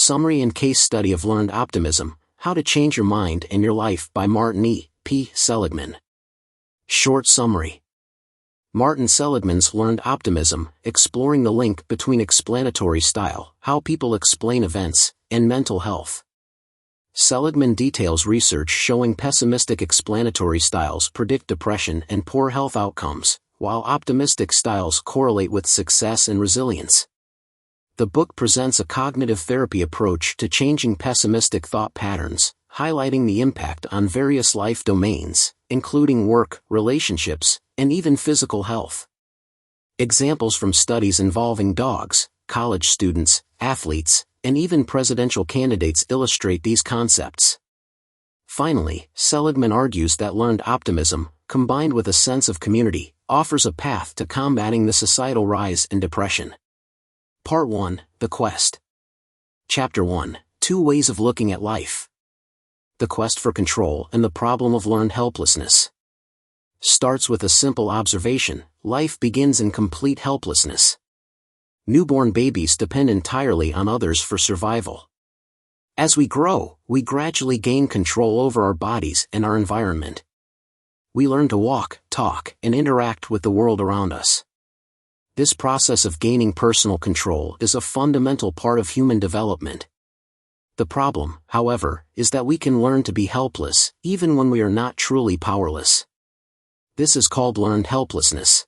Summary and Case Study of Learned Optimism, How to Change Your Mind and Your Life by Martin E. P. Seligman. Short summary. Martin Seligman's Learned Optimism, exploring the link between explanatory style, how people explain events, and mental health. Seligman details research showing pessimistic explanatory styles predict depression and poor health outcomes, while optimistic styles correlate with success and resilience. The book presents a cognitive therapy approach to changing pessimistic thought patterns, highlighting the impact on various life domains, including work, relationships, and even physical health. Examples from studies involving dogs, college students, athletes, and even presidential candidates illustrate these concepts. Finally, Seligman argues that learned optimism, combined with a sense of community, offers a path to combating the societal rise in depression. Part 1, The Quest. Chapter 1, 2 Ways of Looking at Life. The Quest for Control and the Problem of Learned Helplessness. Starts with a simple observation: life begins in complete helplessness. Newborn babies depend entirely on others for survival. As we grow, we gradually gain control over our bodies and our environment. We learn to walk, talk, and interact with the world around us. This process of gaining personal control is a fundamental part of human development. The problem, however, is that we can learn to be helpless, even when we are not truly powerless. This is called learned helplessness.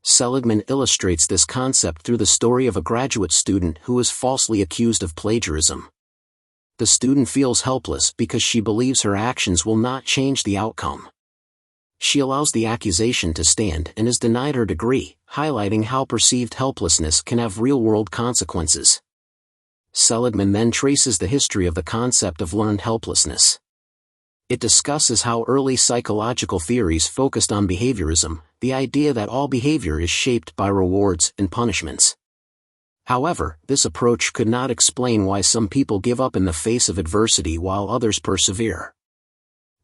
Seligman illustrates this concept through the story of a graduate student who is falsely accused of plagiarism. The student feels helpless because she believes her actions will not change the outcome. She allows the accusation to stand and is denied her degree, highlighting how perceived helplessness can have real-world consequences. Seligman then traces the history of the concept of learned helplessness. It discusses how early psychological theories focused on behaviorism, the idea that all behavior is shaped by rewards and punishments. However, this approach could not explain why some people give up in the face of adversity while others persevere.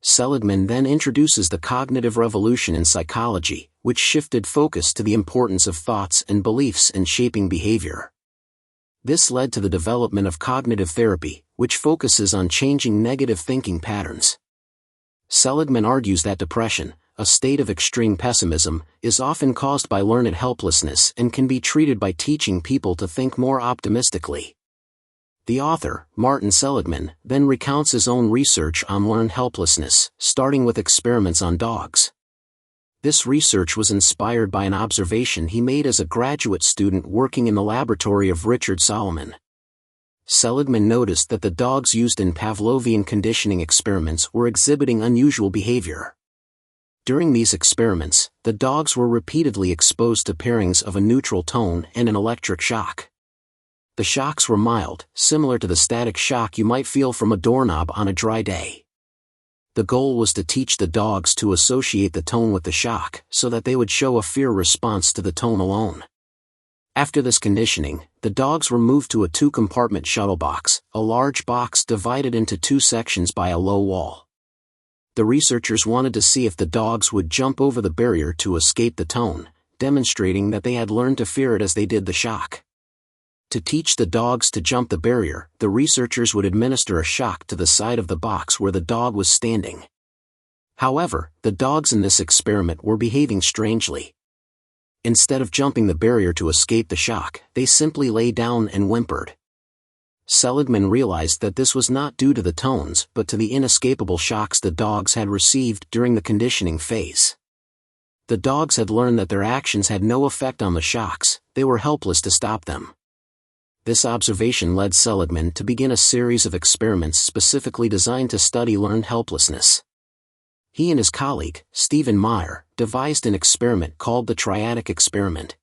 Seligman then introduces the cognitive revolution in psychology, which shifted focus to the importance of thoughts and beliefs in shaping behavior. This led to the development of cognitive therapy, which focuses on changing negative thinking patterns. Seligman argues that depression, a state of extreme pessimism, is often caused by learned helplessness and can be treated by teaching people to think more optimistically. The author, Martin Seligman, then recounts his own research on learned helplessness, starting with experiments on dogs. This research was inspired by an observation he made as a graduate student working in the laboratory of Richard Solomon. Seligman noticed that the dogs used in Pavlovian conditioning experiments were exhibiting unusual behavior. During these experiments, the dogs were repeatedly exposed to pairings of a neutral tone and an electric shock. The shocks were mild, similar to the static shock you might feel from a doorknob on a dry day. The goal was to teach the dogs to associate the tone with the shock, so that they would show a fear response to the tone alone. After this conditioning, the dogs were moved to a 2-compartment shuttle box, a large box divided into 2 sections by a low wall. The researchers wanted to see if the dogs would jump over the barrier to escape the tone, demonstrating that they had learned to fear it as they did the shock. To teach the dogs to jump the barrier, the researchers would administer a shock to the side of the box where the dog was standing. However, the dogs in this experiment were behaving strangely. Instead of jumping the barrier to escape the shock, they simply lay down and whimpered. Seligman realized that this was not due to the tones but to the inescapable shocks the dogs had received during the conditioning phase. The dogs had learned that their actions had no effect on the shocks, they were helpless to stop them. This observation led Seligman to begin a series of experiments specifically designed to study learned helplessness. He and his colleague, Stephen Meyer, devised an experiment called the triadic experiment.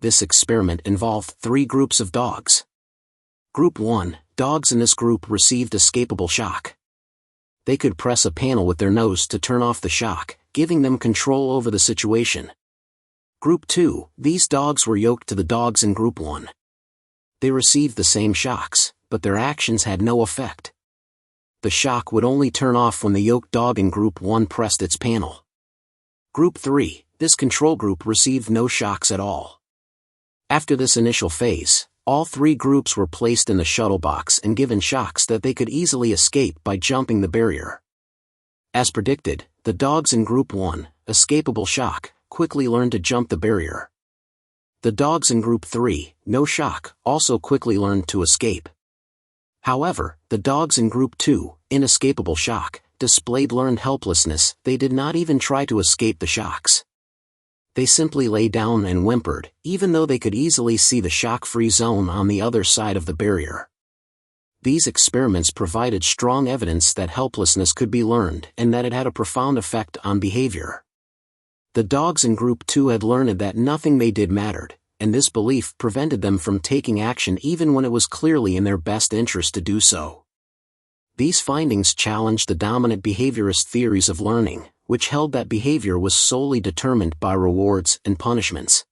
This experiment involved 3 groups of dogs. Group 1, dogs in this group received escapable shock. They could press a panel with their nose to turn off the shock, giving them control over the situation. Group 2, these dogs were yoked to the dogs in Group 1. They received the same shocks, but their actions had no effect. The shock would only turn off when the yoked dog in Group 1 pressed its panel. Group 3, this control group received no shocks at all. After this initial phase, All three groups were placed in the shuttle box and given shocks that they could easily escape by jumping the barrier. As predicted, the dogs in Group 1, escapable shock, quickly learned to jump the barrier. The dogs in Group 3, no shock, also quickly learned to escape. However, the dogs in Group 2, inescapable shock, displayed learned helplessness. They did not even try to escape the shocks. They simply lay down and whimpered, even though they could easily see the shock-free zone on the other side of the barrier. These experiments provided strong evidence that helplessness could be learned and that it had a profound effect on behavior. The dogs in Group 2 had learned that nothing they did mattered, and this belief prevented them from taking action even when it was clearly in their best interest to do so. These findings challenged the dominant behaviorist theories of learning, which held that behavior was solely determined by rewards and punishments.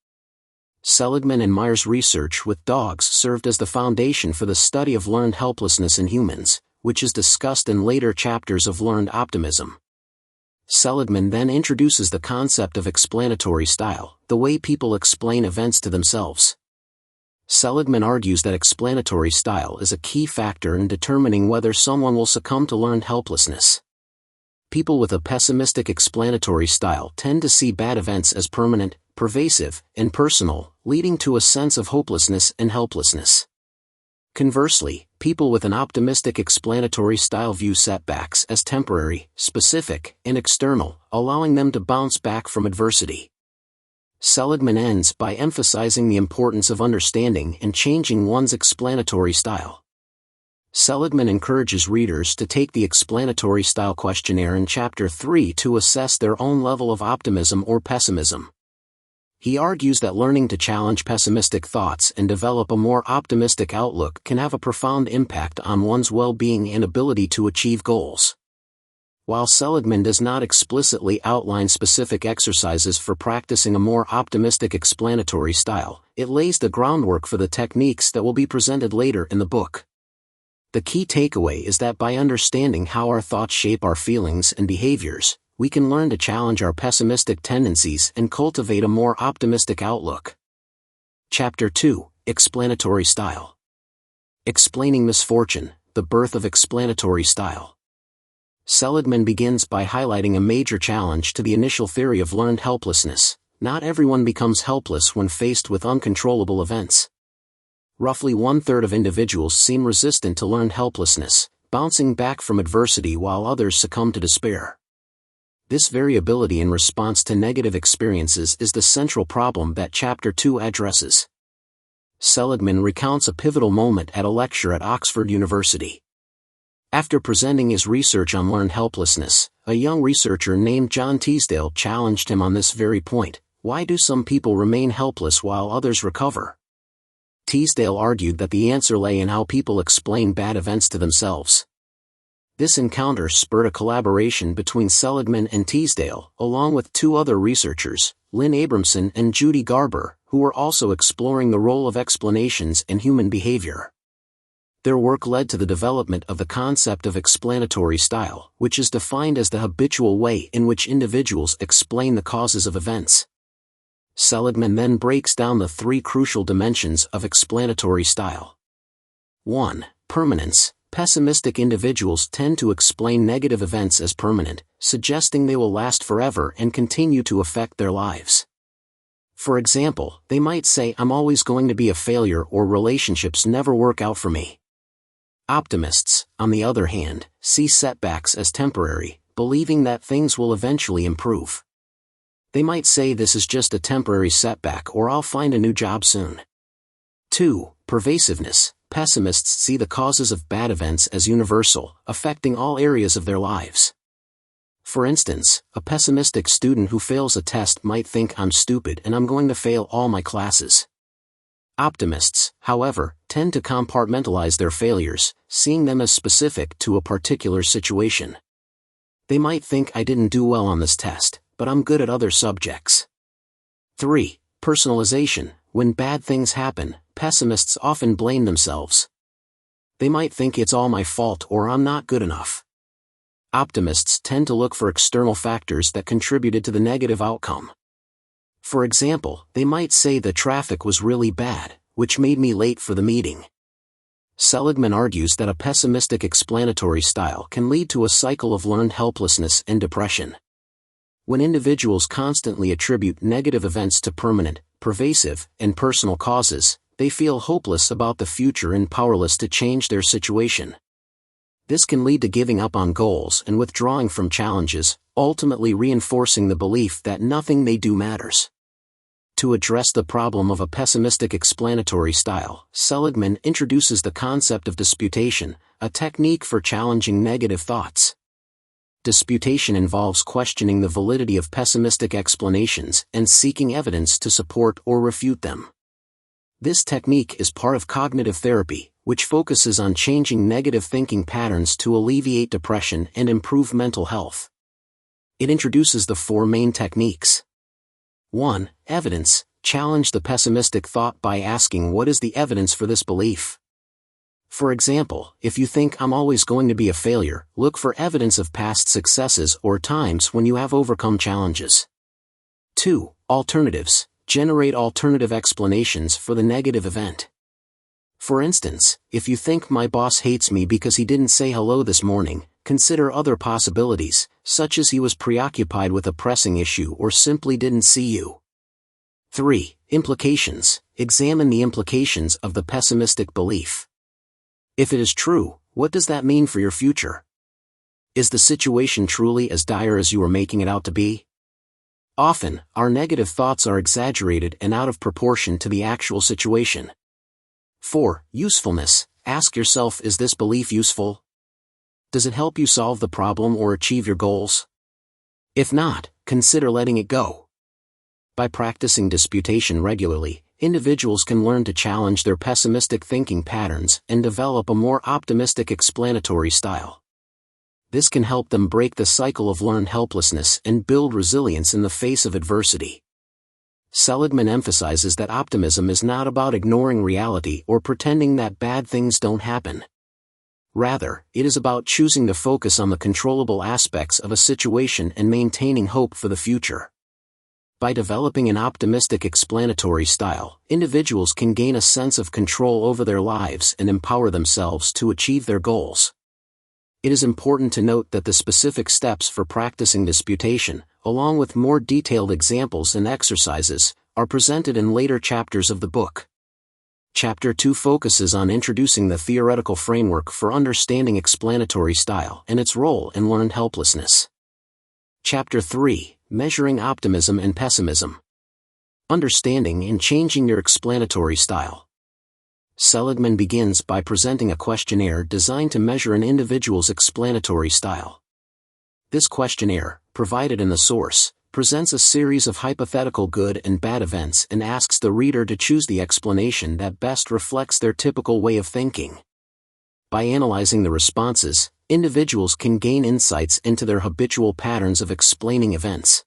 Seligman and Meyer's research with dogs served as the foundation for the study of learned helplessness in humans, which is discussed in later chapters of Learned Optimism. Seligman then introduces the concept of explanatory style, the way people explain events to themselves. Seligman argues that explanatory style is a key factor in determining whether someone will succumb to learned helplessness. People with a pessimistic explanatory style tend to see bad events as permanent, pervasive, and personal, leading to a sense of hopelessness and helplessness. Conversely, people with an optimistic explanatory style view setbacks as temporary, specific, and external, allowing them to bounce back from adversity. Seligman ends by emphasizing the importance of understanding and changing one's explanatory style. Seligman encourages readers to take the explanatory style questionnaire in Chapter 3 to assess their own level of optimism or pessimism. He argues that learning to challenge pessimistic thoughts and develop a more optimistic outlook can have a profound impact on one's well-being and ability to achieve goals. While Seligman does not explicitly outline specific exercises for practicing a more optimistic explanatory style, it lays the groundwork for the techniques that will be presented later in the book. The key takeaway is that by understanding how our thoughts shape our feelings and behaviors, we can learn to challenge our pessimistic tendencies and cultivate a more optimistic outlook. Chapter 2, Explanatory Style. Explaining misfortune, the birth of explanatory style. Seligman begins by highlighting a major challenge to the initial theory of learned helplessness. Not everyone becomes helpless when faced with uncontrollable events. Roughly 1/3 of individuals seem resistant to learned helplessness, bouncing back from adversity while others succumb to despair. This variability in response to negative experiences is the central problem that Chapter 2 addresses. Seligman recounts a pivotal moment at a lecture at Oxford University. After presenting his research on learned helplessness, a young researcher named John Teasdale challenged him on this very point: why do some people remain helpless while others recover? Teasdale argued that the answer lay in how people explain bad events to themselves. This encounter spurred a collaboration between Seligman and Teasdale, along with two other researchers, Lynn Abramson and Judy Garber, who were also exploring the role of explanations in human behavior. Their work led to the development of the concept of explanatory style, which is defined as the habitual way in which individuals explain the causes of events. Seligman then breaks down the three crucial dimensions of explanatory style. 1. Permanence. Pessimistic individuals tend to explain negative events as permanent, suggesting they will last forever and continue to affect their lives. For example, they might say, "I'm always going to be a failure," or "relationships never work out for me." Optimists, on the other hand, see setbacks as temporary, believing that things will eventually improve. They might say, "This is just a temporary setback," or "I'll find a new job soon." 2. Pervasiveness. Pessimists see the causes of bad events as universal, affecting all areas of their lives. For instance, a pessimistic student who fails a test might think, "I'm stupid and I'm going to fail all my classes." Optimists, however, tend to compartmentalize their failures, seeing them as specific to a particular situation. They might think, "I didn't do well on this test, but I'm good at other subjects." 3. Personalization. When bad things happen, pessimists often blame themselves. They might think, "It's all my fault," or "I'm not good enough." Optimists tend to look for external factors that contributed to the negative outcome. For example, they might say the traffic was really bad, which made me late for the meeting. Seligman argues that a pessimistic explanatory style can lead to a cycle of learned helplessness and depression. When individuals constantly attribute negative events to permanent, pervasive, and personal causes, they feel hopeless about the future and powerless to change their situation. This can lead to giving up on goals and withdrawing from challenges, ultimately reinforcing the belief that nothing they do matters. To address the problem of a pessimistic explanatory style, Seligman introduces the concept of disputation, a technique for challenging negative thoughts. Disputation involves questioning the validity of pessimistic explanations and seeking evidence to support or refute them. This technique is part of cognitive therapy, which focuses on changing negative thinking patterns to alleviate depression and improve mental health. It introduces the four main techniques. 1. Evidence. Challenge the pessimistic thought by asking what is the evidence for this belief. For example, if you think I'm always going to be a failure, look for evidence of past successes or times when you have overcome challenges. 2. Alternatives. Generate alternative explanations for the negative event. For instance, if you think my boss hates me because he didn't say hello this morning, consider other possibilities, such as he was preoccupied with a pressing issue or simply didn't see you. 3. Implications. Examine the implications of the pessimistic belief. If it is true, what does that mean for your future? Is the situation truly as dire as you are making it out to be? Often, our negative thoughts are exaggerated and out of proportion to the actual situation. 4. Usefulness. Ask yourself, is this belief useful? Does it help you solve the problem or achieve your goals? If not, consider letting it go. By practicing disputation regularly, individuals can learn to challenge their pessimistic thinking patterns and develop a more optimistic explanatory style. This can help them break the cycle of learned helplessness and build resilience in the face of adversity. Seligman emphasizes that optimism is not about ignoring reality or pretending that bad things don't happen. Rather, it is about choosing to focus on the controllable aspects of a situation and maintaining hope for the future. By developing an optimistic explanatory style, individuals can gain a sense of control over their lives and empower themselves to achieve their goals. It is important to note that the specific steps for practicing disputation, along with more detailed examples and exercises, are presented in later chapters of the book. Chapter 2 focuses on introducing the theoretical framework for understanding explanatory style and its role in learned helplessness. Chapter 3, Measuring Optimism and Pessimism. Understanding and changing your explanatory style. Seligman begins by presenting a questionnaire designed to measure an individual's explanatory style. This questionnaire, provided in the source, presents a series of hypothetical good and bad events and asks the reader to choose the explanation that best reflects their typical way of thinking. By analyzing the responses, individuals can gain insights into their habitual patterns of explaining events.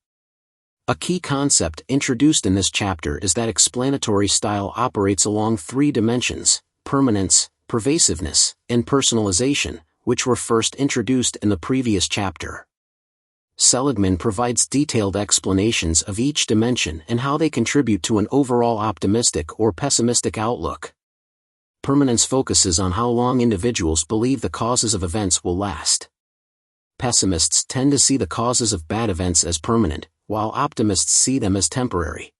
A key concept introduced in this chapter is that explanatory style operates along three dimensions: permanence, pervasiveness, and personalization, which were first introduced in the previous chapter. Seligman provides detailed explanations of each dimension and how they contribute to an overall optimistic or pessimistic outlook. Permanence focuses on how long individuals believe the causes of events will last. Pessimists tend to see the causes of bad events as permanent, while optimists see them as temporary.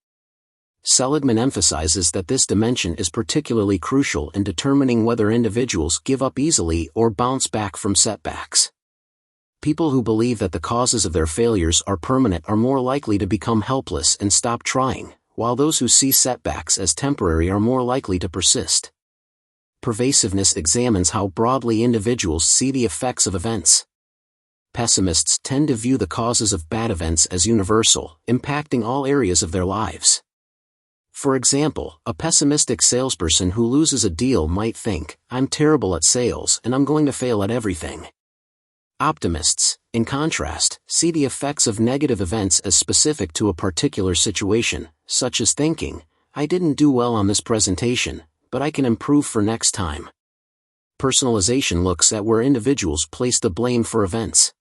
Seligman emphasizes that this dimension is particularly crucial in determining whether individuals give up easily or bounce back from setbacks. People who believe that the causes of their failures are permanent are more likely to become helpless and stop trying, while those who see setbacks as temporary are more likely to persist. Pervasiveness examines how broadly individuals see the effects of events. Pessimists tend to view the causes of bad events as universal, impacting all areas of their lives. For example, a pessimistic salesperson who loses a deal might think, "I'm terrible at sales and I'm going to fail at everything." Optimists, in contrast, see the effects of negative events as specific to a particular situation, such as thinking, "I didn't do well on this presentation, but I can improve for next time." Personalization looks at where individuals place the blame for events.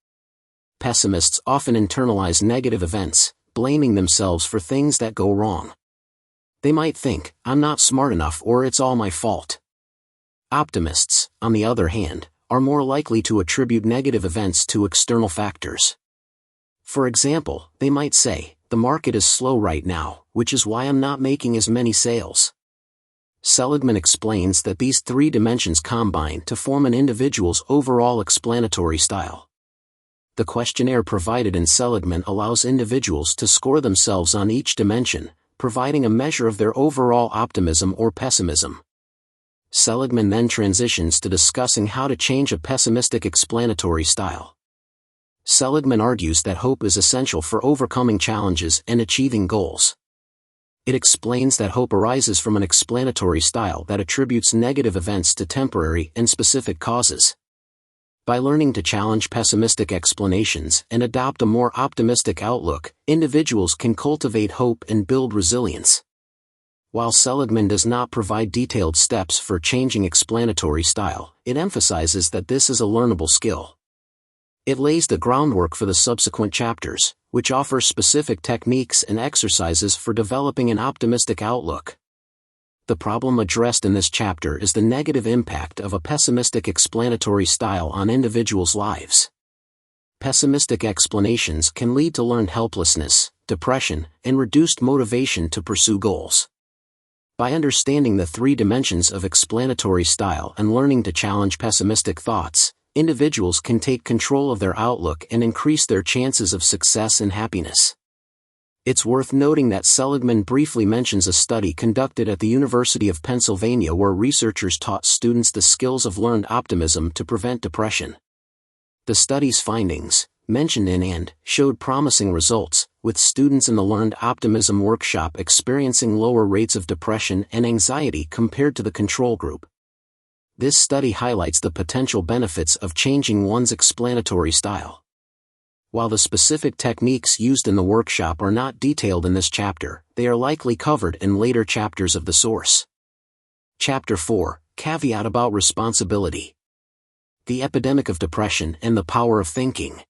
Pessimists often internalize negative events, blaming themselves for things that go wrong. They might think, "I'm not smart enough," or "it's all my fault." Optimists, on the other hand, are more likely to attribute negative events to external factors. For example, they might say, "The market is slow right now, which is why I'm not making as many sales." Seligman explains that these three dimensions combine to form an individual's overall explanatory style. The questionnaire provided in Seligman allows individuals to score themselves on each dimension, providing a measure of their overall optimism or pessimism. Seligman then transitions to discussing how to change a pessimistic explanatory style. Seligman argues that hope is essential for overcoming challenges and achieving goals. It explains that hope arises from an explanatory style that attributes negative events to temporary and specific causes. By learning to challenge pessimistic explanations and adopt a more optimistic outlook, individuals can cultivate hope and build resilience. While Seligman does not provide detailed steps for changing explanatory style, it emphasizes that this is a learnable skill. It lays the groundwork for the subsequent chapters, which offer specific techniques and exercises for developing an optimistic outlook. The problem addressed in this chapter is the negative impact of a pessimistic explanatory style on individuals' lives. Pessimistic explanations can lead to learned helplessness, depression, and reduced motivation to pursue goals. By understanding the three dimensions of explanatory style and learning to challenge pessimistic thoughts, individuals can take control of their outlook and increase their chances of success and happiness. It's worth noting that Seligman briefly mentions a study conducted at the University of Pennsylvania where researchers taught students the skills of learned optimism to prevent depression. The study's findings, mentioned in and, showed promising results, with students in the Learned Optimism workshop experiencing lower rates of depression and anxiety compared to the control group. This study highlights the potential benefits of changing one's explanatory style. While the specific techniques used in the workshop are not detailed in this chapter, they are likely covered in later chapters of the source. Chapter 4, Caveat about Responsibility. The Epidemic of Depression and the Power of Thinking.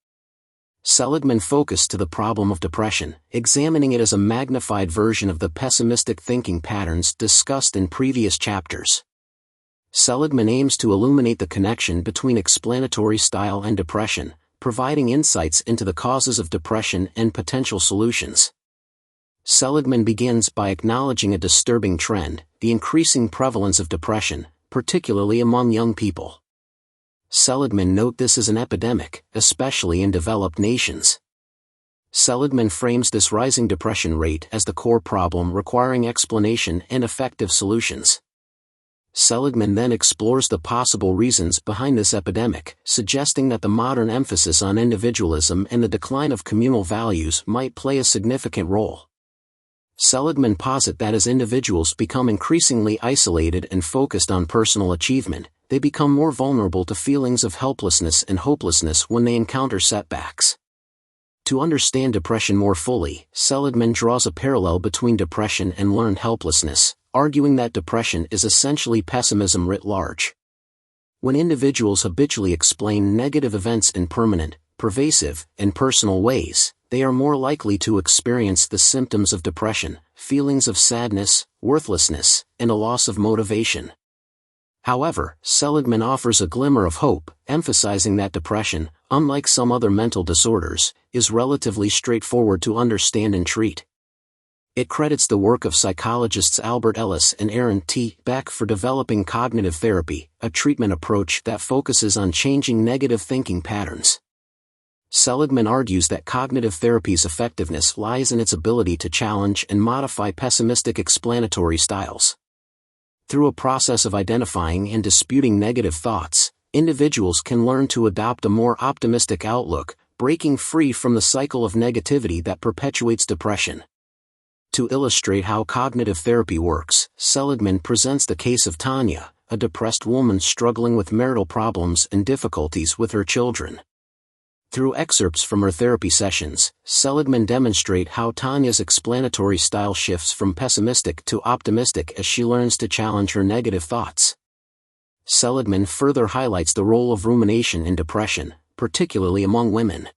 Seligman focused to the problem of depression, examining it as a magnified version of the pessimistic thinking patterns discussed in previous chapters. Seligman aims to illuminate the connection between explanatory style and depression, providing insights into the causes of depression and potential solutions. Seligman begins by acknowledging a disturbing trend, the increasing prevalence of depression, particularly among young people. Seligman notes this as an epidemic, especially in developed nations. Seligman frames this rising depression rate as the core problem requiring explanation and effective solutions. Seligman then explores the possible reasons behind this epidemic, suggesting that the modern emphasis on individualism and the decline of communal values might play a significant role. Seligman posits that as individuals become increasingly isolated and focused on personal achievement, they become more vulnerable to feelings of helplessness and hopelessness when they encounter setbacks. To understand depression more fully, Seligman draws a parallel between depression and learned helplessness, arguing that depression is essentially pessimism writ large. When individuals habitually explain negative events in permanent, pervasive, and personal ways, they are more likely to experience the symptoms of depression, feelings of sadness, worthlessness, and a loss of motivation. However, Seligman offers a glimmer of hope, emphasizing that depression, unlike some other mental disorders, is relatively straightforward to understand and treat. It credits the work of psychologists Albert Ellis and Aaron T. Beck for developing cognitive therapy, a treatment approach that focuses on changing negative thinking patterns. Seligman argues that cognitive therapy's effectiveness lies in its ability to challenge and modify pessimistic explanatory styles. Through a process of identifying and disputing negative thoughts, individuals can learn to adopt a more optimistic outlook, breaking free from the cycle of negativity that perpetuates depression. To illustrate how cognitive therapy works, Seligman presents the case of Tanya, a depressed woman struggling with marital problems and difficulties with her children. Through excerpts from her therapy sessions, Seligman demonstrates how Tanya's explanatory style shifts from pessimistic to optimistic as she learns to challenge her negative thoughts. Seligman further highlights the role of rumination in depression, particularly among women.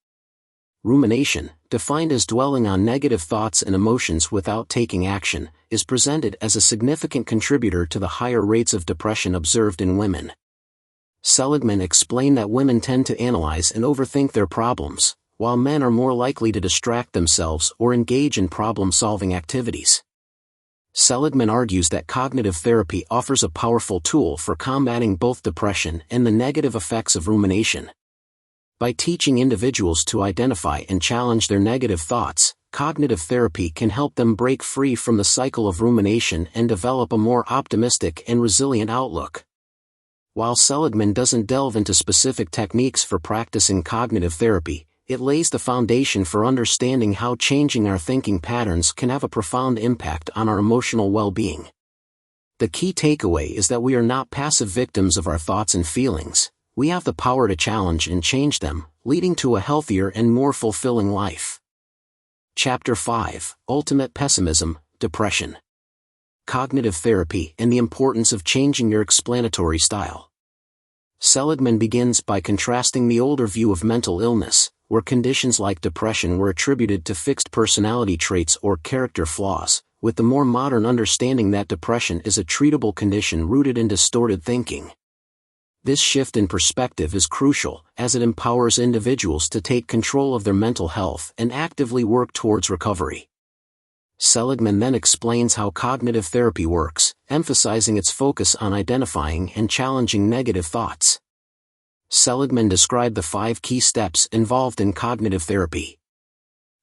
Rumination, defined as dwelling on negative thoughts and emotions without taking action, is presented as a significant contributor to the higher rates of depression observed in women. Seligman explained that women tend to analyze and overthink their problems, while men are more likely to distract themselves or engage in problem-solving activities. Seligman argues that cognitive therapy offers a powerful tool for combating both depression and the negative effects of rumination. By teaching individuals to identify and challenge their negative thoughts, cognitive therapy can help them break free from the cycle of rumination and develop a more optimistic and resilient outlook. While Seligman doesn't delve into specific techniques for practicing cognitive therapy, it lays the foundation for understanding how changing our thinking patterns can have a profound impact on our emotional well-being. The key takeaway is that we are not passive victims of our thoughts and feelings. We have the power to challenge and change them, leading to a healthier and more fulfilling life. Chapter 5: Ultimate Pessimism, Depression. Cognitive Therapy and the Importance of Changing Your Explanatory Style. Seligman begins by contrasting the older view of mental illness, where conditions like depression were attributed to fixed personality traits or character flaws, with the more modern understanding that depression is a treatable condition rooted in distorted thinking. This shift in perspective is crucial, as it empowers individuals to take control of their mental health and actively work towards recovery. Seligman then explains how cognitive therapy works, emphasizing its focus on identifying and challenging negative thoughts. Seligman described the 5 key steps involved in cognitive therapy.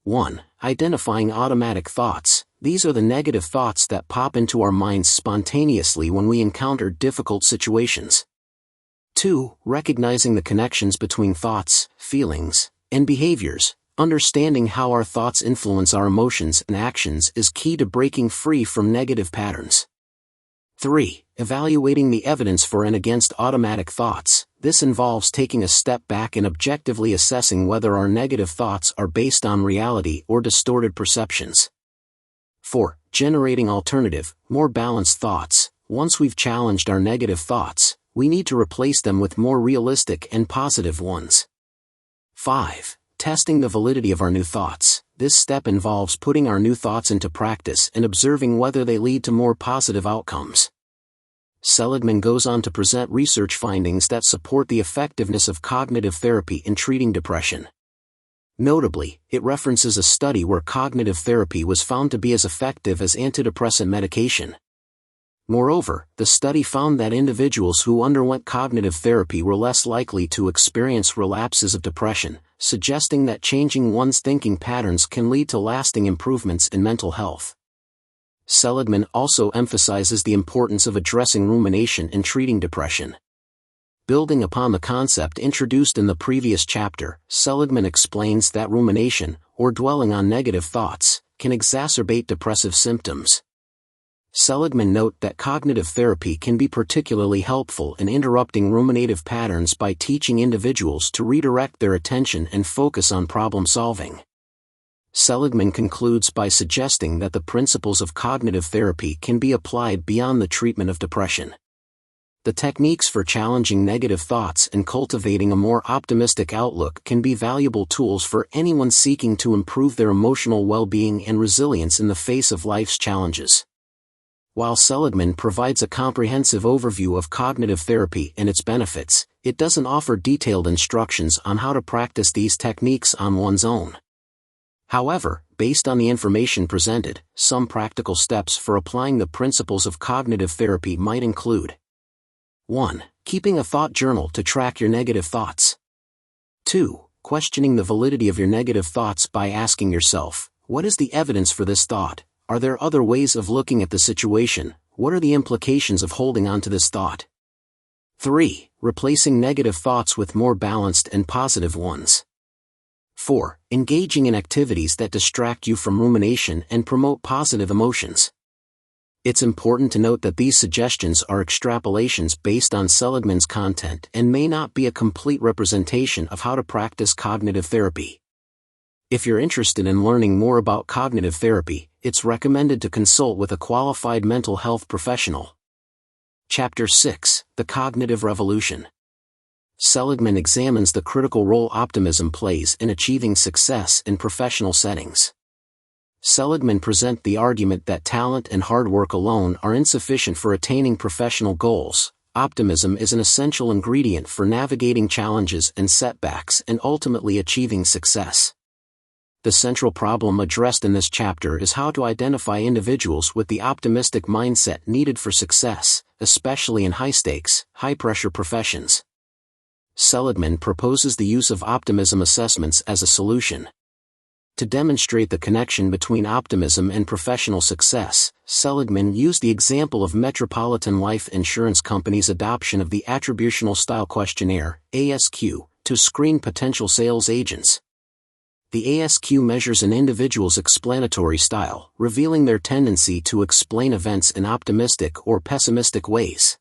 1. Identifying automatic thoughts. These are the negative thoughts that pop into our minds spontaneously when we encounter difficult situations. 2. Recognizing the connections between thoughts, feelings, and behaviors. Understanding how our thoughts influence our emotions and actions is key to breaking free from negative patterns. 3. Evaluating the evidence for and against automatic thoughts. This involves taking a step back and objectively assessing whether our negative thoughts are based on reality or distorted perceptions. 4. Generating alternative, more balanced thoughts. Once we've challenged our negative thoughts, we need to replace them with more realistic and positive ones. 5. Testing the validity of our new thoughts. This step involves putting our new thoughts into practice and observing whether they lead to more positive outcomes. Seligman goes on to present research findings that support the effectiveness of cognitive therapy in treating depression. Notably, it references a study where cognitive therapy was found to be as effective as antidepressant medication. Moreover, the study found that individuals who underwent cognitive therapy were less likely to experience relapses of depression, suggesting that changing one's thinking patterns can lead to lasting improvements in mental health. Seligman also emphasizes the importance of addressing rumination in treating depression. Building upon the concept introduced in the previous chapter, Seligman explains that rumination, or dwelling on negative thoughts, can exacerbate depressive symptoms. Seligman note that cognitive therapy can be particularly helpful in interrupting ruminative patterns by teaching individuals to redirect their attention and focus on problem solving. Seligman concludes by suggesting that the principles of cognitive therapy can be applied beyond the treatment of depression. The techniques for challenging negative thoughts and cultivating a more optimistic outlook can be valuable tools for anyone seeking to improve their emotional well-being and resilience in the face of life's challenges. While Seligman provides a comprehensive overview of cognitive therapy and its benefits, it doesn't offer detailed instructions on how to practice these techniques on one's own. However, based on the information presented, some practical steps for applying the principles of cognitive therapy might include: 1. Keeping a thought journal to track your negative thoughts. 2. Questioning the validity of your negative thoughts by asking yourself, what is the evidence for this thought? Are there other ways of looking at the situation? What are the implications of holding on to this thought? 3. Replacing negative thoughts with more balanced and positive ones. 4. Engaging in activities that distract you from rumination and promote positive emotions. It's important to note that these suggestions are extrapolations based on Seligman's content and may not be a complete representation of how to practice cognitive therapy. If you're interested in learning more about cognitive therapy, it's recommended to consult with a qualified mental health professional. Chapter 6: The Cognitive Revolution. Seligman examines the critical role optimism plays in achieving success in professional settings. Seligman presents the argument that talent and hard work alone are insufficient for attaining professional goals. Optimism is an essential ingredient for navigating challenges and setbacks and ultimately achieving success. The central problem addressed in this chapter is how to identify individuals with the optimistic mindset needed for success, especially in high-stakes, high-pressure professions. Seligman proposes the use of optimism assessments as a solution. To demonstrate the connection between optimism and professional success, Seligman used the example of Metropolitan Life Insurance Company's adoption of the Attributional Style Questionnaire, ASQ, to screen potential sales agents. The ASQ measures an individual's explanatory style, revealing their tendency to explain events in optimistic or pessimistic ways.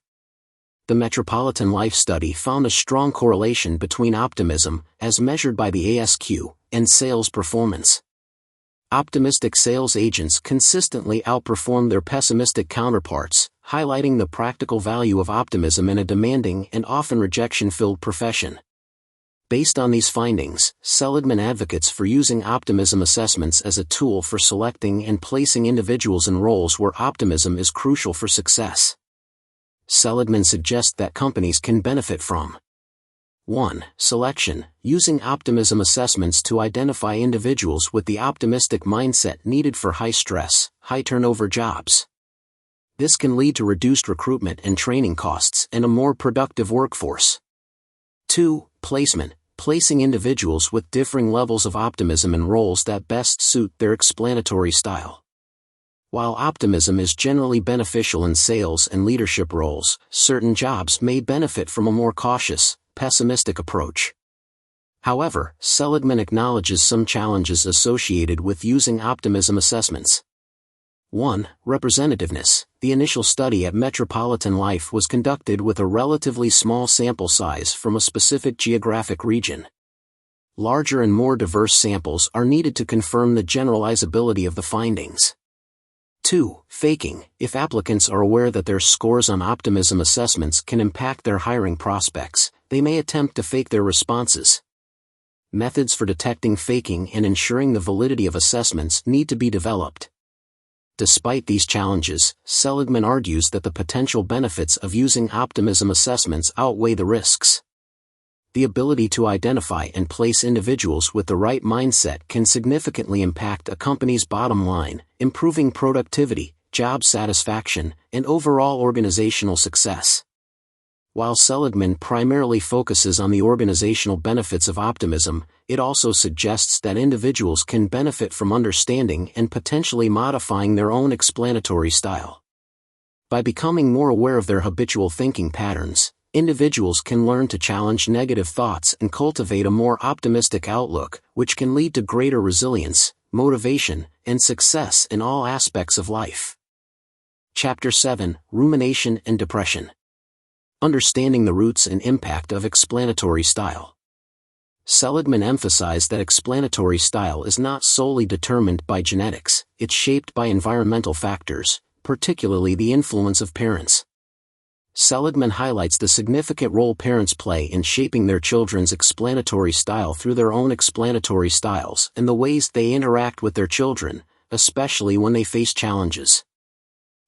The Metropolitan Life study found a strong correlation between optimism, as measured by the ASQ, and sales performance. Optimistic sales agents consistently outperformed their pessimistic counterparts, highlighting the practical value of optimism in a demanding and often rejection-filled profession. Based on these findings, Seligman advocates for using optimism assessments as a tool for selecting and placing individuals in roles where optimism is crucial for success. Seligman suggests that companies can benefit from 1. Selection, using optimism assessments to identify individuals with the optimistic mindset needed for high-stress, high-turnover jobs. This can lead to reduced recruitment and training costs and a more productive workforce. 2. Placement, placing individuals with differing levels of optimism in roles that best suit their explanatory style. While optimism is generally beneficial in sales and leadership roles, certain jobs may benefit from a more cautious, pessimistic approach. However, Seligman acknowledges some challenges associated with using optimism assessments. 1. Representativeness. The initial study at Metropolitan Life was conducted with a relatively small sample size from a specific geographic region. Larger and more diverse samples are needed to confirm the generalizability of the findings. 2. Faking. If applicants are aware that their scores on optimism assessments can impact their hiring prospects, they may attempt to fake their responses. Methods for detecting faking and ensuring the validity of assessments need to be developed. Despite these challenges, Seligman argues that the potential benefits of using optimism assessments outweigh the risks. The ability to identify and place individuals with the right mindset can significantly impact a company's bottom line, improving productivity, job satisfaction, and overall organizational success. While Seligman primarily focuses on the organizational benefits of optimism, it also suggests that individuals can benefit from understanding and potentially modifying their own explanatory style. By becoming more aware of their habitual thinking patterns, individuals can learn to challenge negative thoughts and cultivate a more optimistic outlook, which can lead to greater resilience, motivation, and success in all aspects of life. Chapter 7: Rumination and Depression. Understanding the roots and impact of explanatory style. Seligman emphasized that explanatory style is not solely determined by genetics, it's shaped by environmental factors, particularly the influence of parents. Seligman highlights the significant role parents play in shaping their children's explanatory style through their own explanatory styles and the ways they interact with their children, especially when they face challenges.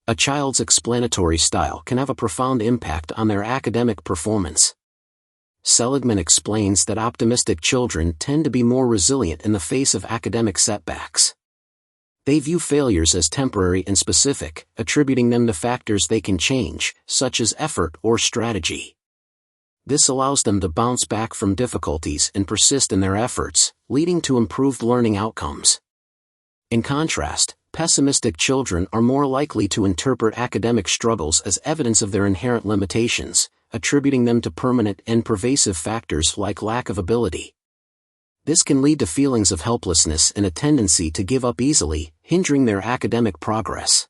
A child's explanatory style can have a profound impact on their academic performance. Seligman explains that optimistic children tend to be more resilient in the face of academic setbacks. They view failures as temporary and specific, attributing them to factors they can change, such as effort or strategy. This allows them to bounce back from difficulties and persist in their efforts, leading to improved learning outcomes. In contrast, pessimistic children are more likely to interpret academic struggles as evidence of their inherent limitations, attributing them to permanent and pervasive factors like lack of ability. This can lead to feelings of helplessness and a tendency to give up easily, hindering their academic progress.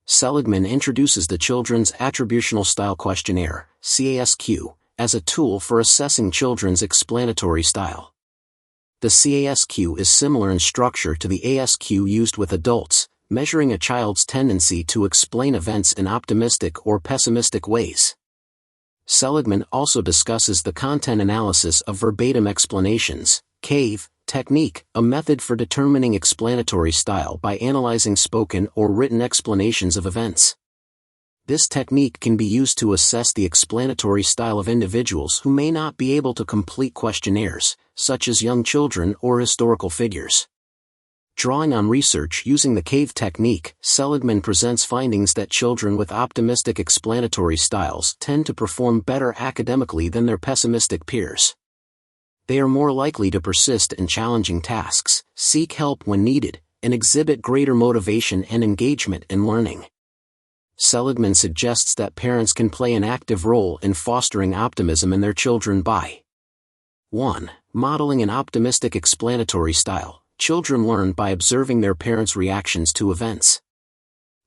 Seligman introduces the Children's Attributional Style Questionnaire, CASQ, as a tool for assessing children's explanatory style. The CASQ is similar in structure to the ASQ used with adults, measuring a child's tendency to explain events in optimistic or pessimistic ways. Seligman also discusses the content analysis of verbatim explanations, CAVE, technique, a method for determining explanatory style by analyzing spoken or written explanations of events. This technique can be used to assess the explanatory style of individuals who may not be able to complete questionnaires, such as young children or historical figures. Drawing on research using the CAVE technique, Seligman presents findings that children with optimistic explanatory styles tend to perform better academically than their pessimistic peers. They are more likely to persist in challenging tasks, seek help when needed, and exhibit greater motivation and engagement in learning. Seligman suggests that parents can play an active role in fostering optimism in their children by 1. Modeling an optimistic explanatory style. Children learn by observing their parents' reactions to events.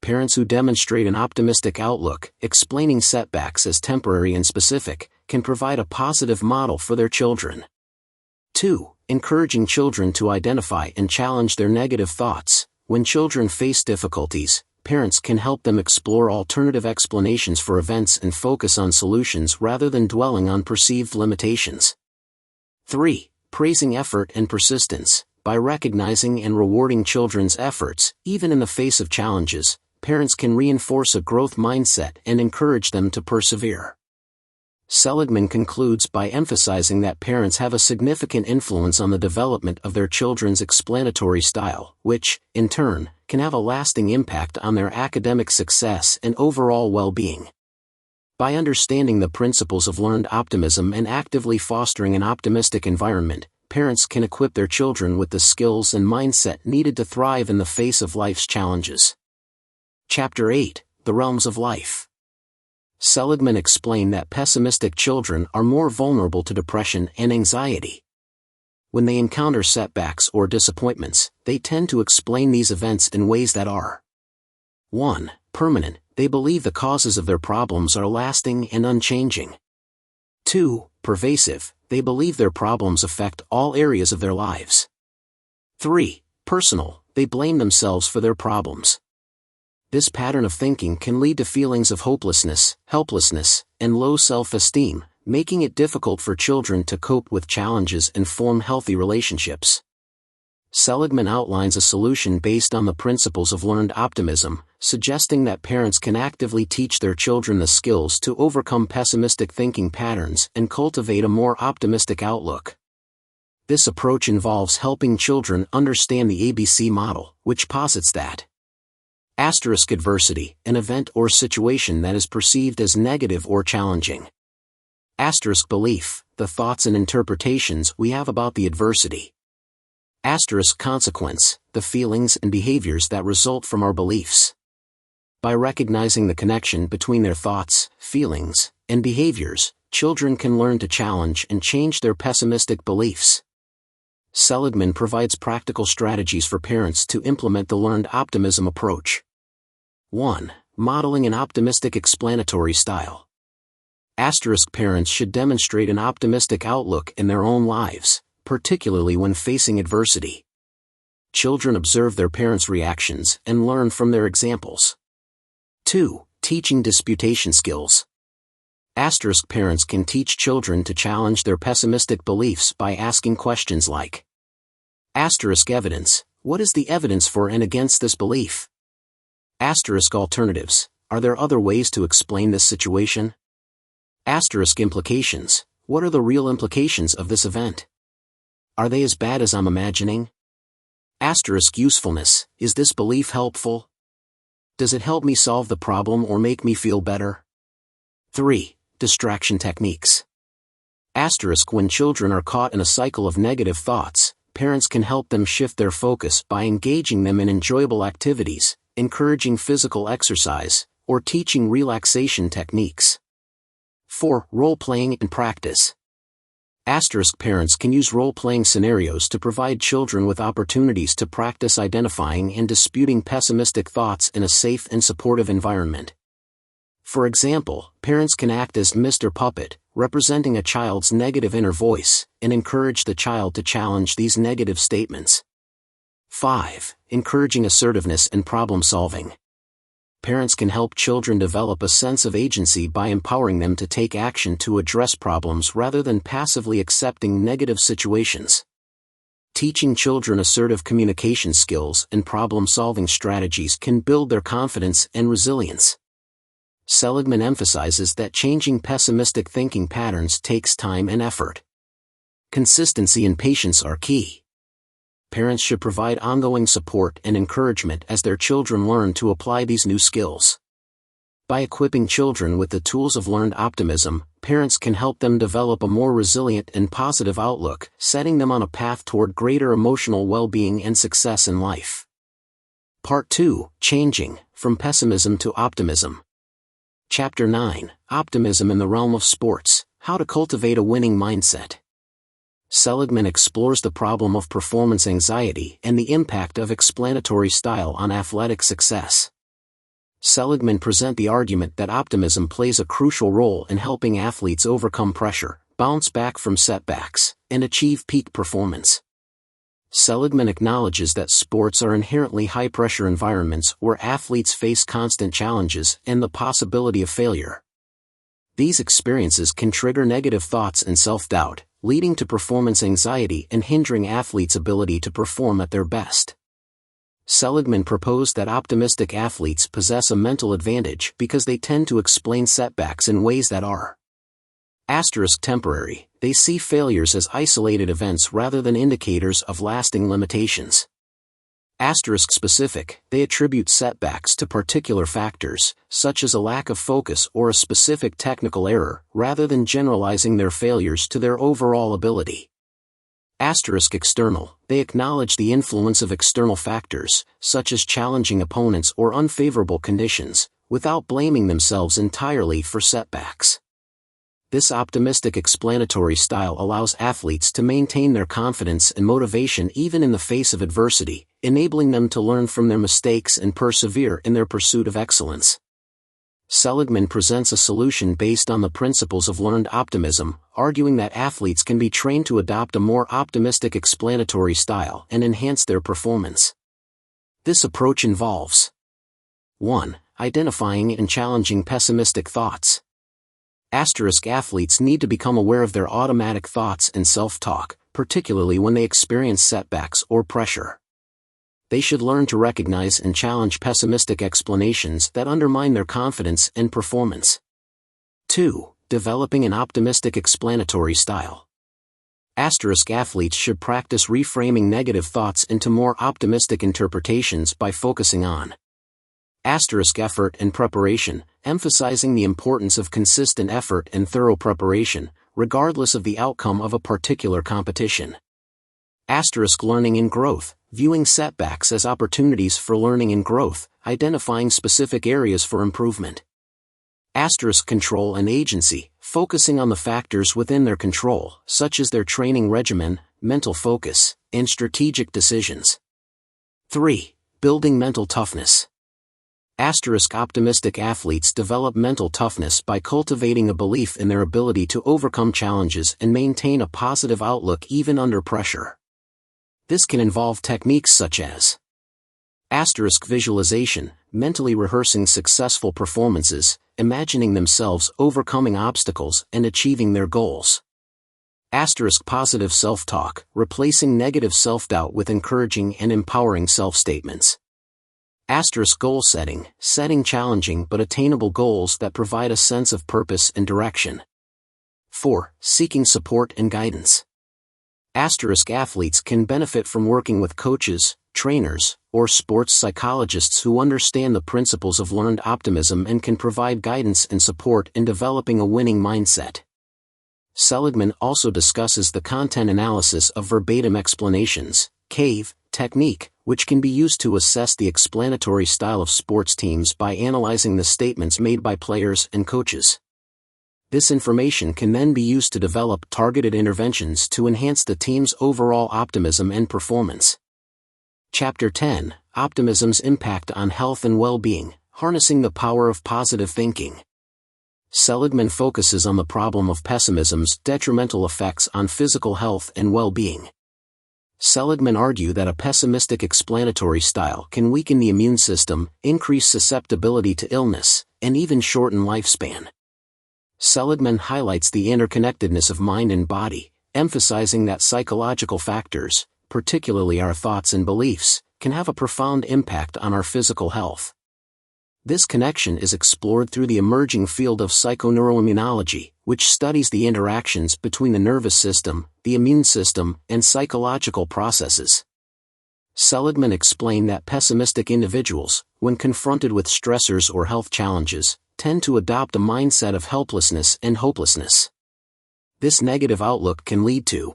Parents who demonstrate an optimistic outlook, explaining setbacks as temporary and specific, can provide a positive model for their children. 2. Encouraging children to identify and challenge their negative thoughts. When children face difficulties, parents can help them explore alternative explanations for events and focus on solutions rather than dwelling on perceived limitations. 3. Praising effort and persistence. By recognizing and rewarding children's efforts, even in the face of challenges, parents can reinforce a growth mindset and encourage them to persevere. Seligman concludes by emphasizing that parents have a significant influence on the development of their children's explanatory style, which, in turn, can have a lasting impact on their academic success and overall well-being. By understanding the principles of learned optimism and actively fostering an optimistic environment, parents can equip their children with the skills and mindset needed to thrive in the face of life's challenges. Chapter 8: The Realms of Life. Seligman explained that pessimistic children are more vulnerable to depression and anxiety. When they encounter setbacks or disappointments, they tend to explain these events in ways that are 1. Permanent. They believe the causes of their problems are lasting and unchanging. 2. Pervasive. They believe their problems affect all areas of their lives. 3. Personal. They blame themselves for their problems. This pattern of thinking can lead to feelings of hopelessness, helplessness, and low self-esteem, making it difficult for children to cope with challenges and form healthy relationships. Seligman outlines a solution based on the principles of learned optimism, suggesting that parents can actively teach their children the skills to overcome pessimistic thinking patterns and cultivate a more optimistic outlook. This approach involves helping children understand the ABC model, which posits that adversity, an event or situation that is perceived as negative or challenging. Belief, the thoughts and interpretations we have about the adversity. Consequence, the feelings and behaviors that result from our beliefs. By recognizing the connection between their thoughts, feelings, and behaviors, children can learn to challenge and change their pessimistic beliefs. Seligman provides practical strategies for parents to implement the learned optimism approach. 1. Modeling an optimistic explanatory style. Parents should demonstrate an optimistic outlook in their own lives, particularly when facing adversity. Children observe their parents' reactions and learn from their examples. 2. Teaching disputation skills. Parents can teach children to challenge their pessimistic beliefs by asking questions like evidence, what is the evidence for and against this belief? Alternatives, are there other ways to explain this situation? Implications, what are the real implications of this event? Are they as bad as I'm imagining? Usefulness, is this belief helpful? Does it help me solve the problem or make me feel better? 3. Distraction techniques. When children are caught in a cycle of negative thoughts, parents can help them shift their focus by engaging them in enjoyable activities, encouraging physical exercise, or teaching relaxation techniques. 4. Role-playing and practice. Parents can use role-playing scenarios to provide children with opportunities to practice identifying and disputing pessimistic thoughts in a safe and supportive environment. For example, parents can act as Mr. Puppet, representing a child's negative inner voice, and encourage the child to challenge these negative statements. 5. Encouraging assertiveness and problem-solving. Parents can help children develop a sense of agency by empowering them to take action to address problems rather than passively accepting negative situations. Teaching children assertive communication skills and problem-solving strategies can build their confidence and resilience. Seligman emphasizes that changing pessimistic thinking patterns takes time and effort. Consistency and patience are key. Parents should provide ongoing support and encouragement as their children learn to apply these new skills. By equipping children with the tools of learned optimism, parents can help them develop a more resilient and positive outlook, setting them on a path toward greater emotional well-being and success in life. Part 2, Changing from Pessimism to Optimism. Chapter 9, Optimism in the Realm of Sports, How to Cultivate a Winning Mindset. Seligman explores the problem of performance anxiety and the impact of explanatory style on athletic success. Seligman presents the argument that optimism plays a crucial role in helping athletes overcome pressure, bounce back from setbacks, and achieve peak performance. Seligman acknowledges that sports are inherently high-pressure environments where athletes face constant challenges and the possibility of failure. These experiences can trigger negative thoughts and self-doubt, leading to performance anxiety and hindering athletes' ability to perform at their best. Seligman proposed that optimistic athletes possess a mental advantage because they tend to explain setbacks in ways that are temporary. They see failures as isolated events rather than indicators of lasting limitations. Specific, they attribute setbacks to particular factors, such as a lack of focus or a specific technical error, rather than generalizing their failures to their overall ability. External, they acknowledge the influence of external factors, such as challenging opponents or unfavorable conditions, without blaming themselves entirely for setbacks. This optimistic explanatory style allows athletes to maintain their confidence and motivation even in the face of adversity, enabling them to learn from their mistakes and persevere in their pursuit of excellence. Seligman presents a solution based on the principles of learned optimism, arguing that athletes can be trained to adopt a more optimistic explanatory style and enhance their performance. This approach involves 1. Identifying and challenging pessimistic thoughts. Athletes need to become aware of their automatic thoughts and self-talk, particularly when they experience setbacks or pressure. They should learn to recognize and challenge pessimistic explanations that undermine their confidence and performance. 2. Developing an optimistic explanatory style. Athletes should practice reframing negative thoughts into more optimistic interpretations by focusing on effort and preparation, emphasizing the importance of consistent effort and thorough preparation, regardless of the outcome of a particular competition. Learning and growth, viewing setbacks as opportunities for learning and growth, identifying specific areas for improvement. Control and agency, focusing on the factors within their control, such as their training regimen, mental focus, and strategic decisions. 3. Building mental toughness. Optimistic athletes develop mental toughness by cultivating a belief in their ability to overcome challenges and maintain a positive outlook even under pressure. This can involve techniques such as visualization, mentally rehearsing successful performances, imagining themselves overcoming obstacles and achieving their goals. Positive self-talk, replacing negative self-doubt with encouraging and empowering self-statements. Goal setting, setting challenging but attainable goals that provide a sense of purpose and direction. 4. Seeking support and guidance. Athletes can benefit from working with coaches, trainers, or sports psychologists who understand the principles of learned optimism and can provide guidance and support in developing a winning mindset. Seligman also discusses the content analysis of verbatim explanations, CAVE, technique, which can be used to assess the explanatory style of sports teams by analyzing the statements made by players and coaches. This information can then be used to develop targeted interventions to enhance the team's overall optimism and performance. Chapter 10, Optimism's Impact on Health and Well-Being, Harnessing the Power of Positive Thinking. Seligman focuses on the problem of pessimism's detrimental effects on physical health and well-being. Seligman argue that a pessimistic explanatory style can weaken the immune system, increase susceptibility to illness, and even shorten lifespan. Seligman highlights the interconnectedness of mind and body, emphasizing that psychological factors, particularly our thoughts and beliefs, can have a profound impact on our physical health. This connection is explored through the emerging field of psychoneuroimmunology, which studies the interactions between the nervous system, the immune system, and psychological processes. Seligman explained that pessimistic individuals, when confronted with stressors or health challenges, tend to adopt a mindset of helplessness and hopelessness. This negative outlook can lead to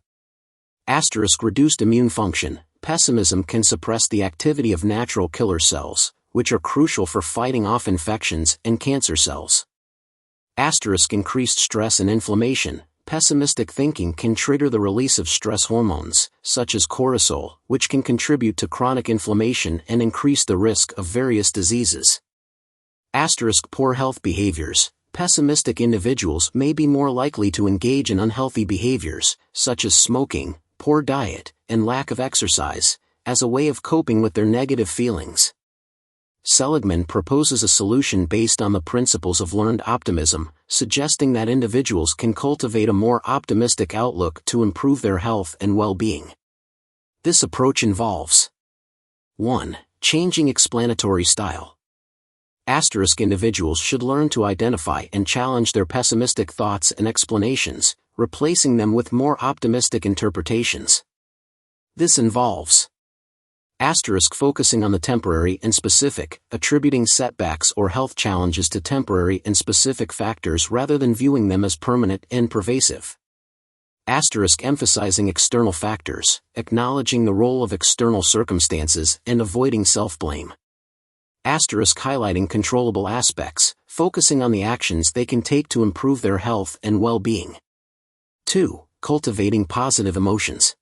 reduced immune function. Pessimism can suppress the activity of natural killer cells, which are crucial for fighting off infections and cancer cells. Increased stress and inflammation. Pessimistic thinking can trigger the release of stress hormones, such as cortisol, which can contribute to chronic inflammation and increase the risk of various diseases. Poor health behaviors. Pessimistic individuals may be more likely to engage in unhealthy behaviors, such as smoking, poor diet, and lack of exercise, as a way of coping with their negative feelings. Seligman proposes a solution based on the principles of learned optimism, suggesting that individuals can cultivate a more optimistic outlook to improve their health and well-being. This approach involves 1. Changing explanatory style. Individuals should learn to identify and challenge their pessimistic thoughts and explanations, replacing them with more optimistic interpretations. This involves focusing on the temporary and specific, attributing setbacks or health challenges to temporary and specific factors rather than viewing them as permanent and pervasive. Emphasizing external factors, acknowledging the role of external circumstances and avoiding self-blame. Highlighting controllable aspects, focusing on the actions they can take to improve their health and well-being. 2. Cultivating positive emotions.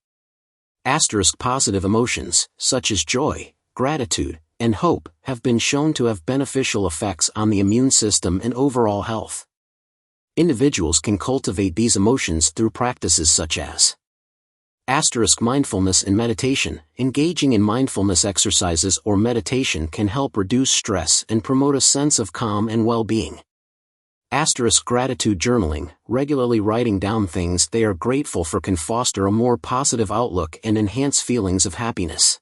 Positive emotions, such as joy, gratitude, and hope, have been shown to have beneficial effects on the immune system and overall health. Individuals can cultivate these emotions through practices such as mindfulness and meditation. Engaging in mindfulness exercises or meditation can help reduce stress and promote a sense of calm and well-being. Gratitude journaling, regularly writing down things they are grateful for, can foster a more positive outlook and enhance feelings of happiness.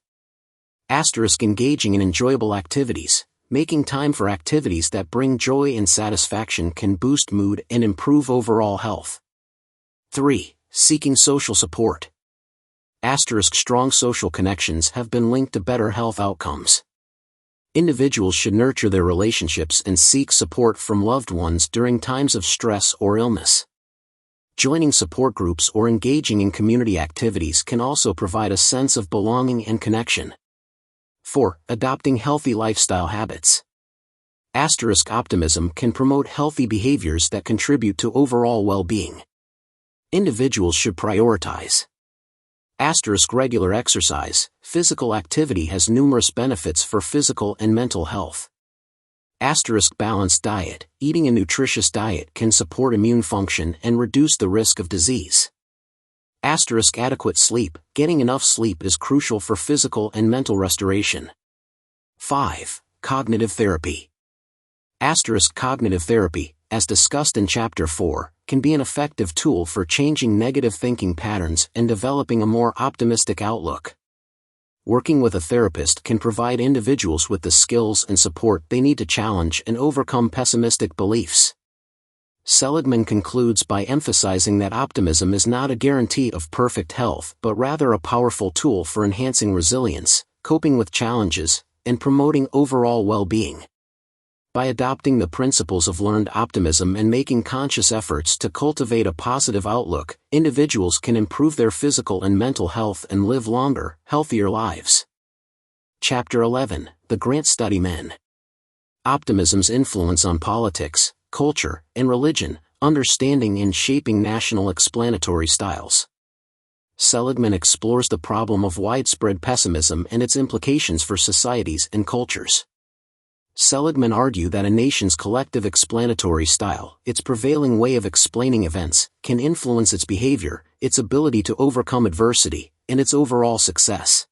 Engaging in enjoyable activities, making time for activities that bring joy and satisfaction can boost mood and improve overall health. 3. Seeking social support. Strong social connections have been linked to better health outcomes. Individuals should nurture their relationships and seek support from loved ones during times of stress or illness. Joining support groups or engaging in community activities can also provide a sense of belonging and connection. 4. Adopting healthy lifestyle habits. Optimism can promote healthy behaviors that contribute to overall well-being. Individuals should prioritize regular exercise. Physical activity has numerous benefits for physical and mental health. Balanced diet. Eating a nutritious diet can support immune function and reduce the risk of disease. Adequate sleep. Getting enough sleep is crucial for physical and mental restoration. 5. Cognitive therapy. Cognitive therapy, as discussed in Chapter 4, can be an effective tool for changing negative thinking patterns and developing a more optimistic outlook. Working with a therapist can provide individuals with the skills and support they need to challenge and overcome pessimistic beliefs. Seligman concludes by emphasizing that optimism is not a guarantee of perfect health but rather a powerful tool for enhancing resilience, coping with challenges, and promoting overall well-being. By adopting the principles of learned optimism and making conscious efforts to cultivate a positive outlook, individuals can improve their physical and mental health and live longer, healthier lives. Chapter 11: The Grant Study Men. Optimism's influence on politics, culture, and religion, understanding and shaping national explanatory styles. Seligman explores the problem of widespread pessimism and its implications for societies and cultures. Seligman argued that a nation's collective explanatory style, its prevailing way of explaining events, can influence its behavior, its ability to overcome adversity, and its overall success.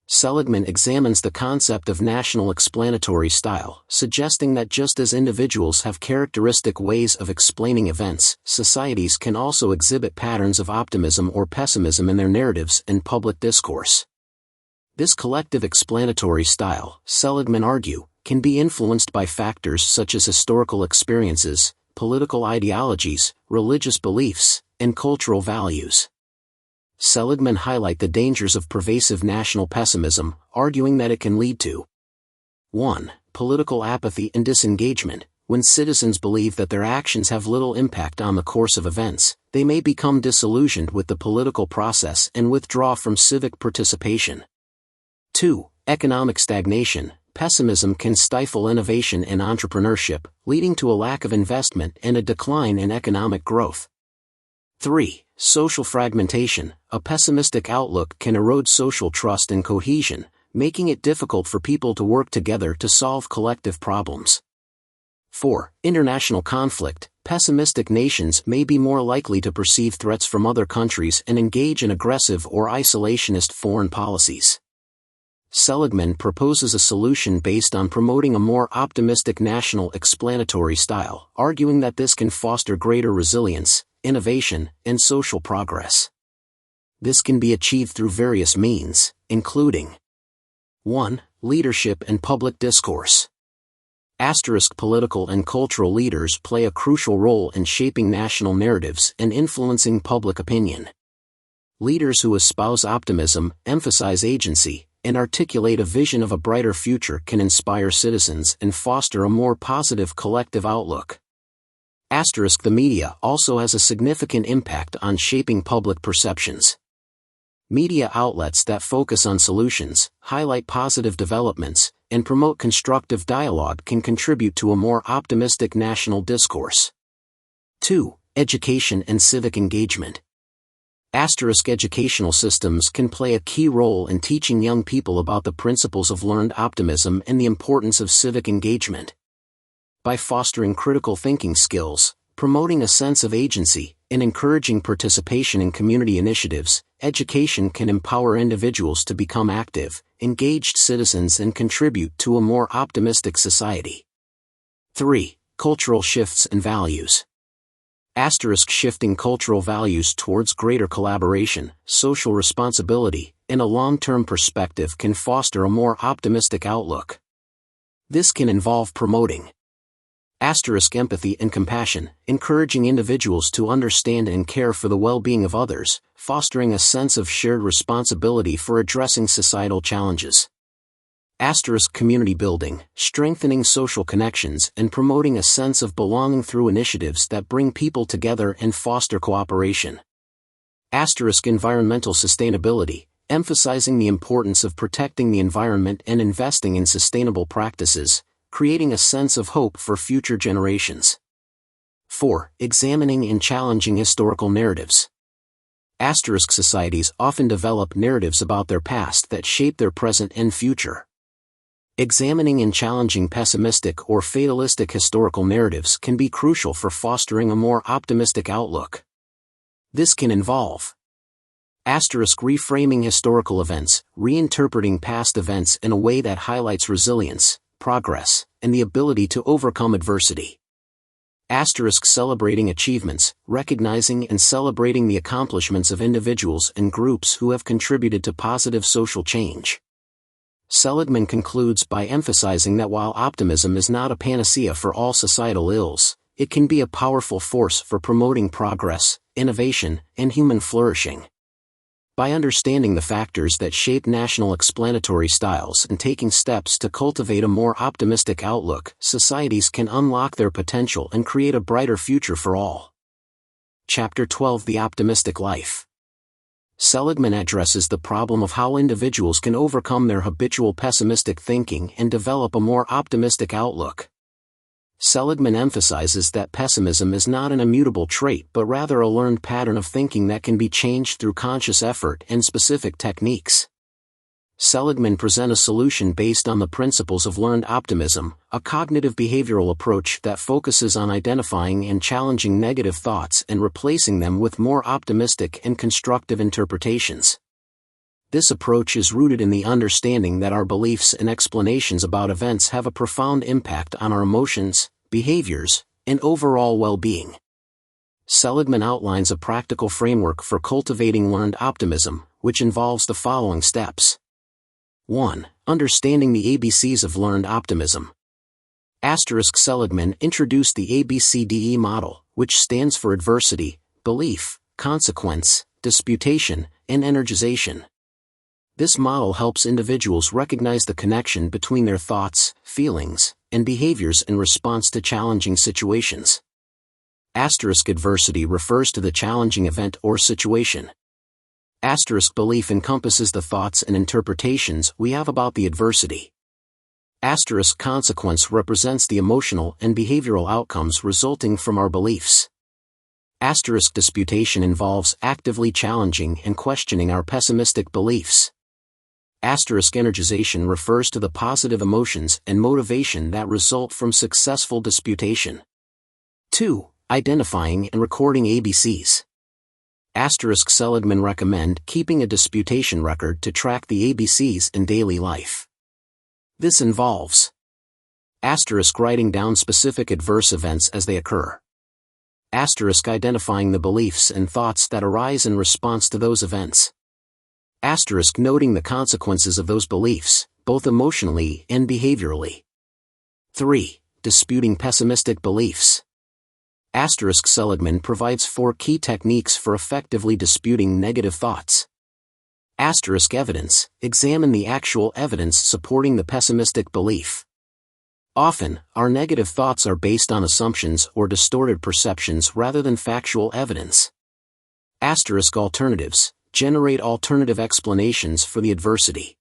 Seligman examines the concept of national explanatory style, suggesting that just as individuals have characteristic ways of explaining events, societies can also exhibit patterns of optimism or pessimism in their narratives and public discourse. This collective explanatory style, Seligman argues, can be influenced by factors such as historical experiences, political ideologies, religious beliefs, and cultural values. Seligman highlights the dangers of pervasive national pessimism, arguing that it can lead to 1. Political apathy and disengagement. When citizens believe that their actions have little impact on the course of events, they may become disillusioned with the political process and withdraw from civic participation. 2. Economic stagnation. Pessimism can stifle innovation and entrepreneurship, leading to a lack of investment and a decline in economic growth. 3. Social fragmentation. A pessimistic outlook can erode social trust and cohesion, making it difficult for people to work together to solve collective problems. 4. International conflict. Pessimistic nations may be more likely to perceive threats from other countries and engage in aggressive or isolationist foreign policies. Seligman proposes a solution based on promoting a more optimistic national explanatory style, arguing that this can foster greater resilience, innovation, and social progress. This can be achieved through various means, including 1. Leadership and public discourse. Political and cultural leaders play a crucial role in shaping national narratives and influencing public opinion. Leaders who espouse optimism, emphasize agency, and articulate a vision of a brighter future can inspire citizens and foster a more positive collective outlook. The media also has a significant impact on shaping public perceptions. Media outlets that focus on solutions, highlight positive developments, and promote constructive dialogue can contribute to a more optimistic national discourse. 2. Education and civic engagement. Educational systems can play a key role in teaching young people about the principles of learned optimism and the importance of civic engagement. By fostering critical thinking skills, promoting a sense of agency, and encouraging participation in community initiatives, education can empower individuals to become active, engaged citizens and contribute to a more optimistic society. 3. Cultural shifts and values. Shifting cultural values towards greater collaboration, social responsibility, and a long-term perspective can foster a more optimistic outlook. This can involve promoting empathy and compassion, encouraging individuals to understand and care for the well-being of others, fostering a sense of shared responsibility for addressing societal challenges. Community building, strengthening social connections and promoting a sense of belonging through initiatives that bring people together and foster cooperation. Environmental sustainability, emphasizing the importance of protecting the environment and investing in sustainable practices, creating a sense of hope for future generations. 4. Examining and challenging historical narratives. Societies often develop narratives about their past that shape their present and future. Examining and challenging pessimistic or fatalistic historical narratives can be crucial for fostering a more optimistic outlook. This can involve reframing historical events, reinterpreting past events in a way that highlights resilience, progress, and the ability to overcome adversity. Celebrating achievements, recognizing and celebrating the accomplishments of individuals and groups who have contributed to positive social change. Seligman concludes by emphasizing that while optimism is not a panacea for all societal ills, it can be a powerful force for promoting progress, innovation, and human flourishing. By understanding the factors that shape national explanatory styles and taking steps to cultivate a more optimistic outlook, societies can unlock their potential and create a brighter future for all. Chapter 12: The Optimistic Life. Seligman addresses the problem of how individuals can overcome their habitual pessimistic thinking and develop a more optimistic outlook. Seligman emphasizes that pessimism is not an immutable trait but rather a learned pattern of thinking that can be changed through conscious effort and specific techniques. Seligman presents a solution based on the principles of learned optimism, a cognitive behavioral approach that focuses on identifying and challenging negative thoughts and replacing them with more optimistic and constructive interpretations. This approach is rooted in the understanding that our beliefs and explanations about events have a profound impact on our emotions, behaviors, and overall well-being. Seligman outlines a practical framework for cultivating learned optimism, which involves the following steps. 1. Understanding the ABCs of learned optimism. Seligman introduced the ABCDE model, which stands for adversity, belief, consequence, disputation, and energization. This model helps individuals recognize the connection between their thoughts, feelings, and behaviors in response to challenging situations. Adversity refers to the challenging event or situation. Belief encompasses the thoughts and interpretations we have about the adversity. Consequence represents the emotional and behavioral outcomes resulting from our beliefs. Disputation involves actively challenging and questioning our pessimistic beliefs. Energization refers to the positive emotions and motivation that result from successful disputation. 2. Identifying and recording ABCs. Seligman recommend keeping a disputation record to track the ABCs in daily life. This involves writing down specific adverse events as they occur. Identifying the beliefs and thoughts that arise in response to those events. Noting the consequences of those beliefs, both emotionally and behaviorally. 3. Disputing pessimistic beliefs. Seligman provides 4 key techniques for effectively disputing negative thoughts. Evidence. Examine the actual evidence supporting the pessimistic belief. Often, our negative thoughts are based on assumptions or distorted perceptions rather than factual evidence. Alternatives. Generate alternative explanations for the adversity.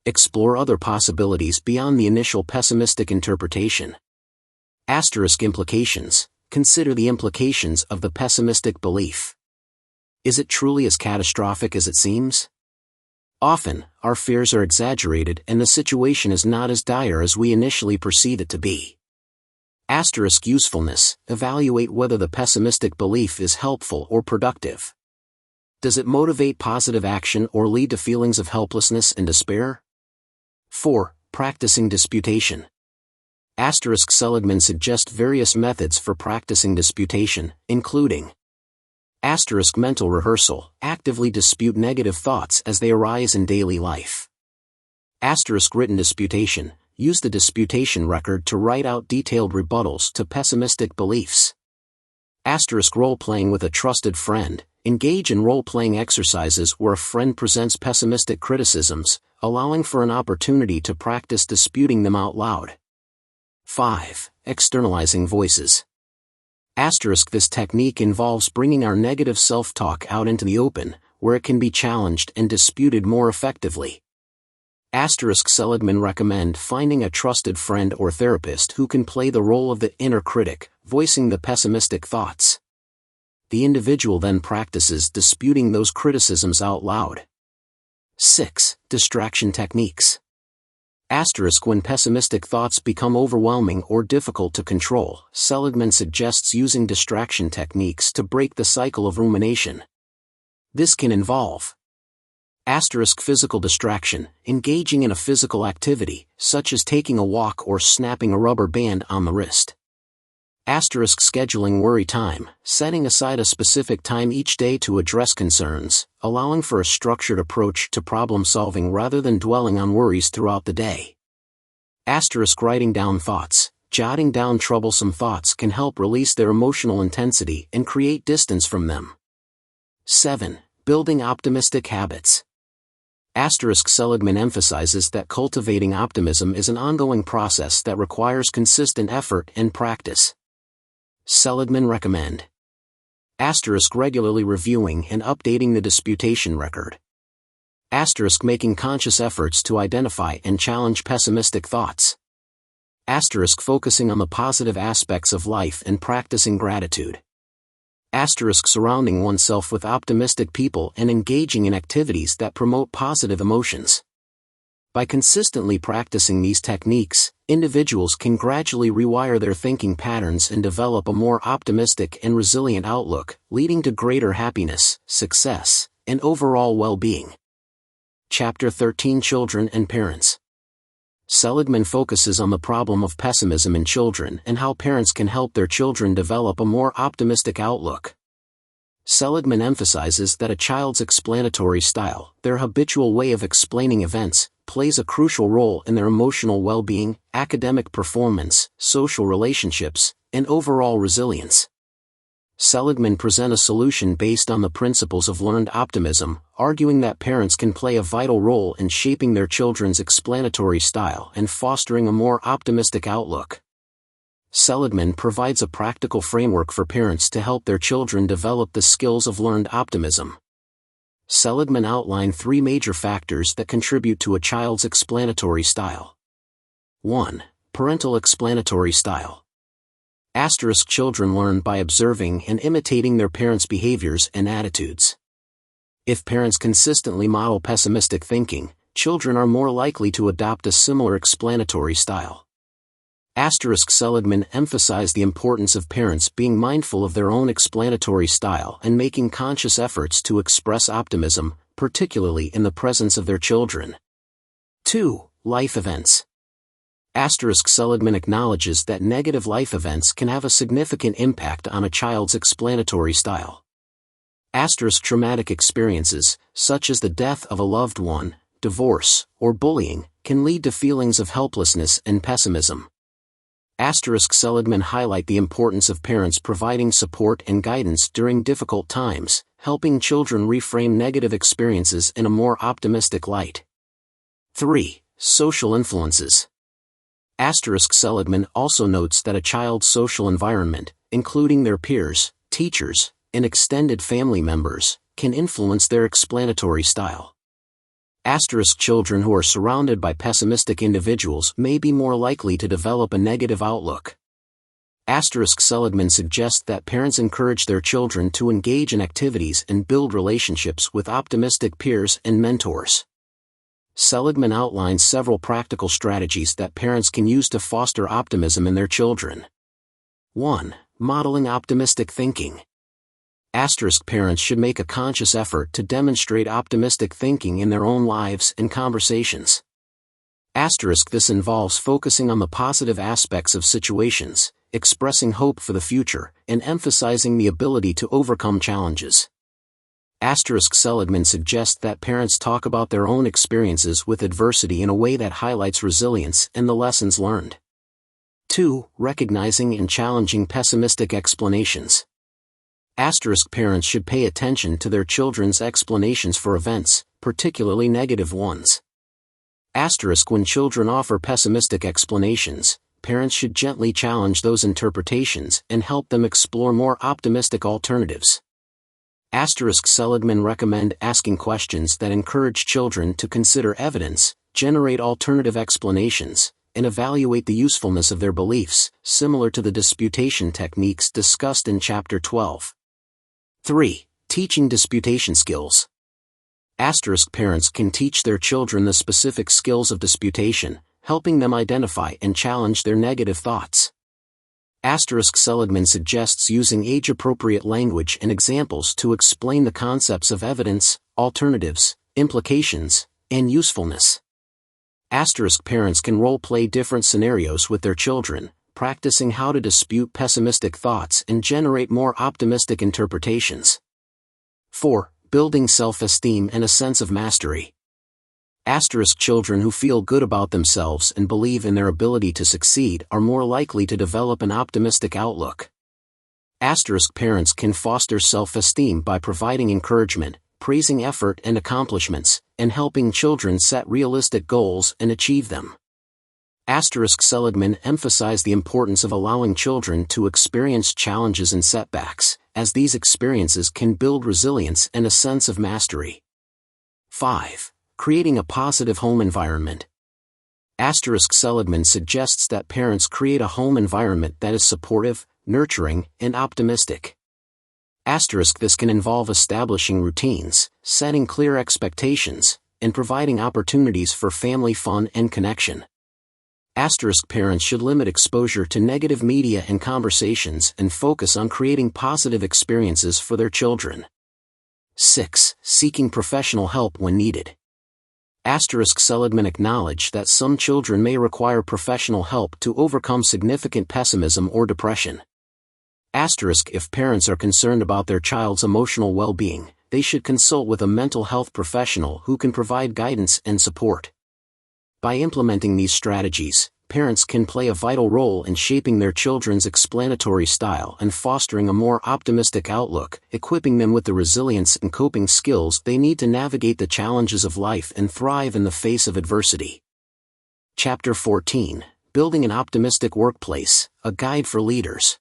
Explore other possibilities beyond the initial pessimistic interpretation. Implications. Consider the implications of the pessimistic belief. Is it truly as catastrophic as it seems? Often, our fears are exaggerated and the situation is not as dire as we initially perceive it to be. Usefulness. Evaluate whether the pessimistic belief is helpful or productive. Does it motivate positive action or lead to feelings of helplessness and despair? 4. Practicing disputation. Seligman suggests various methods for practicing disputation, including mental rehearsal. Actively dispute negative thoughts as they arise in daily life. Written disputation. Use the disputation record to write out detailed rebuttals to pessimistic beliefs. Role-playing with a trusted friend. Engage in role-playing exercises where a friend presents pessimistic criticisms, allowing for an opportunity to practice disputing them out loud. 5. Externalizing voices. This technique involves bringing our negative self-talk out into the open, where it can be challenged and disputed more effectively. Seligman recommend finding a trusted friend or therapist who can play the role of the inner critic, voicing the pessimistic thoughts. The individual then practices disputing those criticisms out loud. 6. Distraction techniques. When pessimistic thoughts become overwhelming or difficult to control, Seligman suggests using distraction techniques to break the cycle of rumination. This can involve physical distraction, engaging in a physical activity, such as taking a walk or snapping a rubber band on the wrist. Scheduling worry time, setting aside a specific time each day to address concerns, allowing for a structured approach to problem solving rather than dwelling on worries throughout the day. Writing down thoughts. Jotting down troublesome thoughts can help release their emotional intensity and create distance from them. 7. Building optimistic habits. Seligman emphasizes that cultivating optimism is an ongoing process that requires consistent effort and practice. Seligman recommend regularly reviewing and updating the disputation record. Making conscious efforts to identify and challenge pessimistic thoughts. Focusing on the positive aspects of life and practicing gratitude. Surrounding oneself with optimistic people and engaging in activities that promote positive emotions. By consistently practicing these techniques, individuals can gradually rewire their thinking patterns and develop a more optimistic and resilient outlook, leading to greater happiness, success, and overall well-being. Chapter 13 Children and Parents. Seligman focuses on the problem of pessimism in children and how parents can help their children develop a more optimistic outlook. Seligman emphasizes that a child's explanatory style, their habitual way of explaining events, plays a crucial role in their emotional well-being, academic performance, social relationships, and overall resilience. Seligman presents a solution based on the principles of learned optimism, arguing that parents can play a vital role in shaping their children's explanatory style and fostering a more optimistic outlook. Seligman provides a practical framework for parents to help their children develop the skills of learned optimism. Seligman outlined 3 major factors that contribute to a child's explanatory style. 1. Parental explanatory style. Children learn by observing and imitating their parents' behaviors and attitudes. If parents consistently model pessimistic thinking, children are more likely to adopt a similar explanatory style. Seligman emphasized the importance of parents being mindful of their own explanatory style and making conscious efforts to express optimism, particularly in the presence of their children. 2. Life events. Seligman acknowledges that negative life events can have a significant impact on a child's explanatory style. Traumatic experiences, such as the death of a loved one, divorce, or bullying, can lead to feelings of helplessness and pessimism. Seligman highlight the importance of parents providing support and guidance during difficult times, helping children reframe negative experiences in a more optimistic light. 3. Social influences. Seligman also notes that a child's social environment, including their peers, teachers, and extended family members, can influence their explanatory style. Children who are surrounded by pessimistic individuals may be more likely to develop a negative outlook. Seligman suggests that parents encourage their children to engage in activities and build relationships with optimistic peers and mentors. Seligman outlines several practical strategies that parents can use to foster optimism in their children. 1. Modeling optimistic thinking. Parents should make a conscious effort to demonstrate optimistic thinking in their own lives and conversations. This involves focusing on the positive aspects of situations, expressing hope for the future, and emphasizing the ability to overcome challenges. Seligman suggests that parents talk about their own experiences with adversity in a way that highlights resilience and the lessons learned. 2. Recognizing and challenging pessimistic explanations. Parents should pay attention to their children's explanations for events, particularly negative ones. When children offer pessimistic explanations, parents should gently challenge those interpretations and help them explore more optimistic alternatives. Seligman recommend asking questions that encourage children to consider evidence, generate alternative explanations, and evaluate the usefulness of their beliefs, similar to the disputation techniques discussed in Chapter 12. 3. Teaching disputation skills. Parents can teach their children the specific skills of disputation, helping them identify and challenge their negative thoughts. Seligman suggests using age-appropriate language and examples to explain the concepts of evidence, alternatives, implications, and usefulness. Parents can role-play different scenarios with their children, practicing how to dispute pessimistic thoughts and generate more optimistic interpretations. 4. Building self-esteem and a sense of mastery. Children who feel good about themselves and believe in their ability to succeed are more likely to develop an optimistic outlook. Parents can foster self-esteem by providing encouragement, praising effort and accomplishments, and helping children set realistic goals and achieve them. Seligman emphasized the importance of allowing children to experience challenges and setbacks, as these experiences can build resilience and a sense of mastery. 5. Creating a positive home environment. Seligman suggests that parents create a home environment that is supportive, nurturing, and optimistic. This can involve establishing routines, setting clear expectations, and providing opportunities for family fun and connection. Parents should limit exposure to negative media and conversations and focus on creating positive experiences for their children. 6. Seeking professional help when needed. Seligman acknowledged that some children may require professional help to overcome significant pessimism or depression. If parents are concerned about their child's emotional well-being, they should consult with a mental health professional who can provide guidance and support. By implementing these strategies, parents can play a vital role in shaping their children's explanatory style and fostering a more optimistic outlook, equipping them with the resilience and coping skills they need to navigate the challenges of life and thrive in the face of adversity. Chapter 14: Building an Optimistic Workplace, a Guide for Leaders.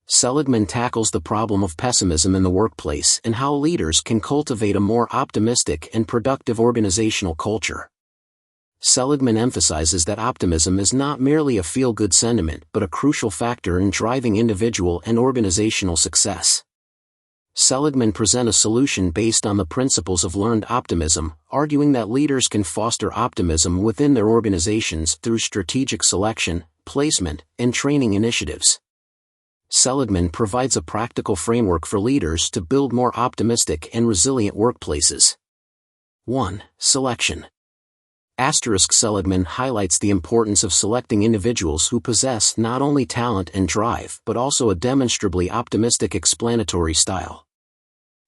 Seligman tackles the problem of pessimism in the workplace and how leaders can cultivate a more optimistic and productive organizational culture. Seligman emphasizes that optimism is not merely a feel-good sentiment but a crucial factor in driving individual and organizational success. Seligman presents a solution based on the principles of learned optimism, arguing that leaders can foster optimism within their organizations through strategic selection, placement, and training initiatives. Seligman provides a practical framework for leaders to build more optimistic and resilient workplaces. 1. Selection. Seligman highlights the importance of selecting individuals who possess not only talent and drive but also a demonstrably optimistic explanatory style.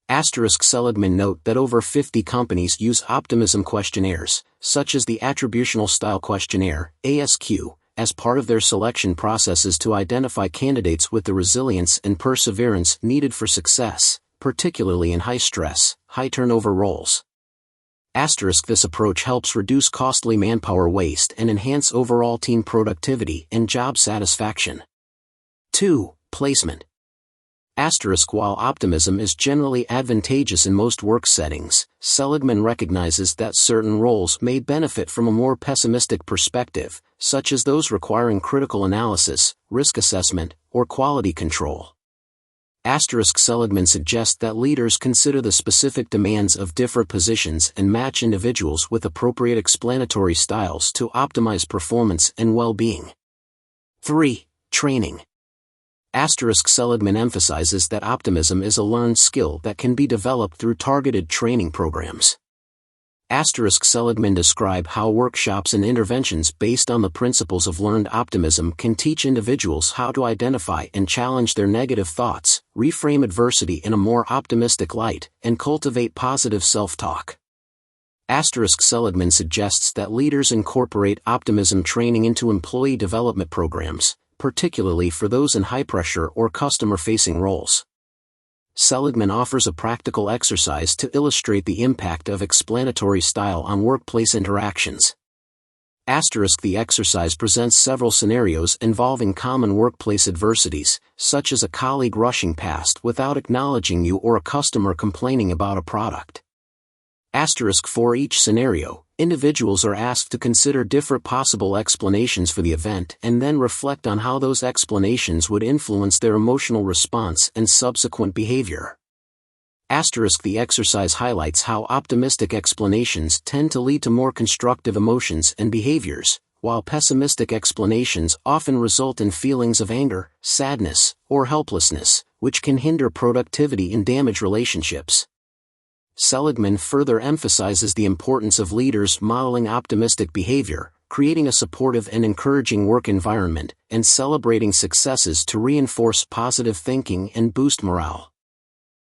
Seligman note that over 50 companies use optimism questionnaires, such as the Attributional Style Questionnaire, ASQ, as part of their selection processes to identify candidates with the resilience and perseverance needed for success, particularly in high-stress, high-turnover roles. This approach helps reduce costly manpower waste and enhance overall team productivity and job satisfaction. 2. Placement. While optimism is generally advantageous in most work settings, Seligman recognizes that certain roles may benefit from a more pessimistic perspective, such as those requiring critical analysis, risk assessment, or quality control. Seligman suggests that leaders consider the specific demands of different positions and match individuals with appropriate explanatory styles to optimize performance and well-being. 3. Training. Seligman emphasizes that optimism is a learned skill that can be developed through targeted training programs. Seligman describes how workshops and interventions based on the principles of learned optimism can teach individuals how to identify and challenge their negative thoughts, reframe adversity in a more optimistic light, and cultivate positive self-talk. Seligman suggests that leaders incorporate optimism training into employee development programs, particularly for those in high-pressure or customer-facing roles. Seligman offers a practical exercise to illustrate the impact of explanatory style on workplace interactions. The exercise presents several scenarios involving common workplace adversities, such as a colleague rushing past without acknowledging you or a customer complaining about a product. For each scenario, individuals are asked to consider different possible explanations for the event and then reflect on how those explanations would influence their emotional response and subsequent behavior. The exercise highlights how optimistic explanations tend to lead to more constructive emotions and behaviors, while pessimistic explanations often result in feelings of anger, sadness, or helplessness, which can hinder productivity and damage relationships. Seligman further emphasizes the importance of leaders modeling optimistic behavior, creating a supportive and encouraging work environment, and celebrating successes to reinforce positive thinking and boost morale.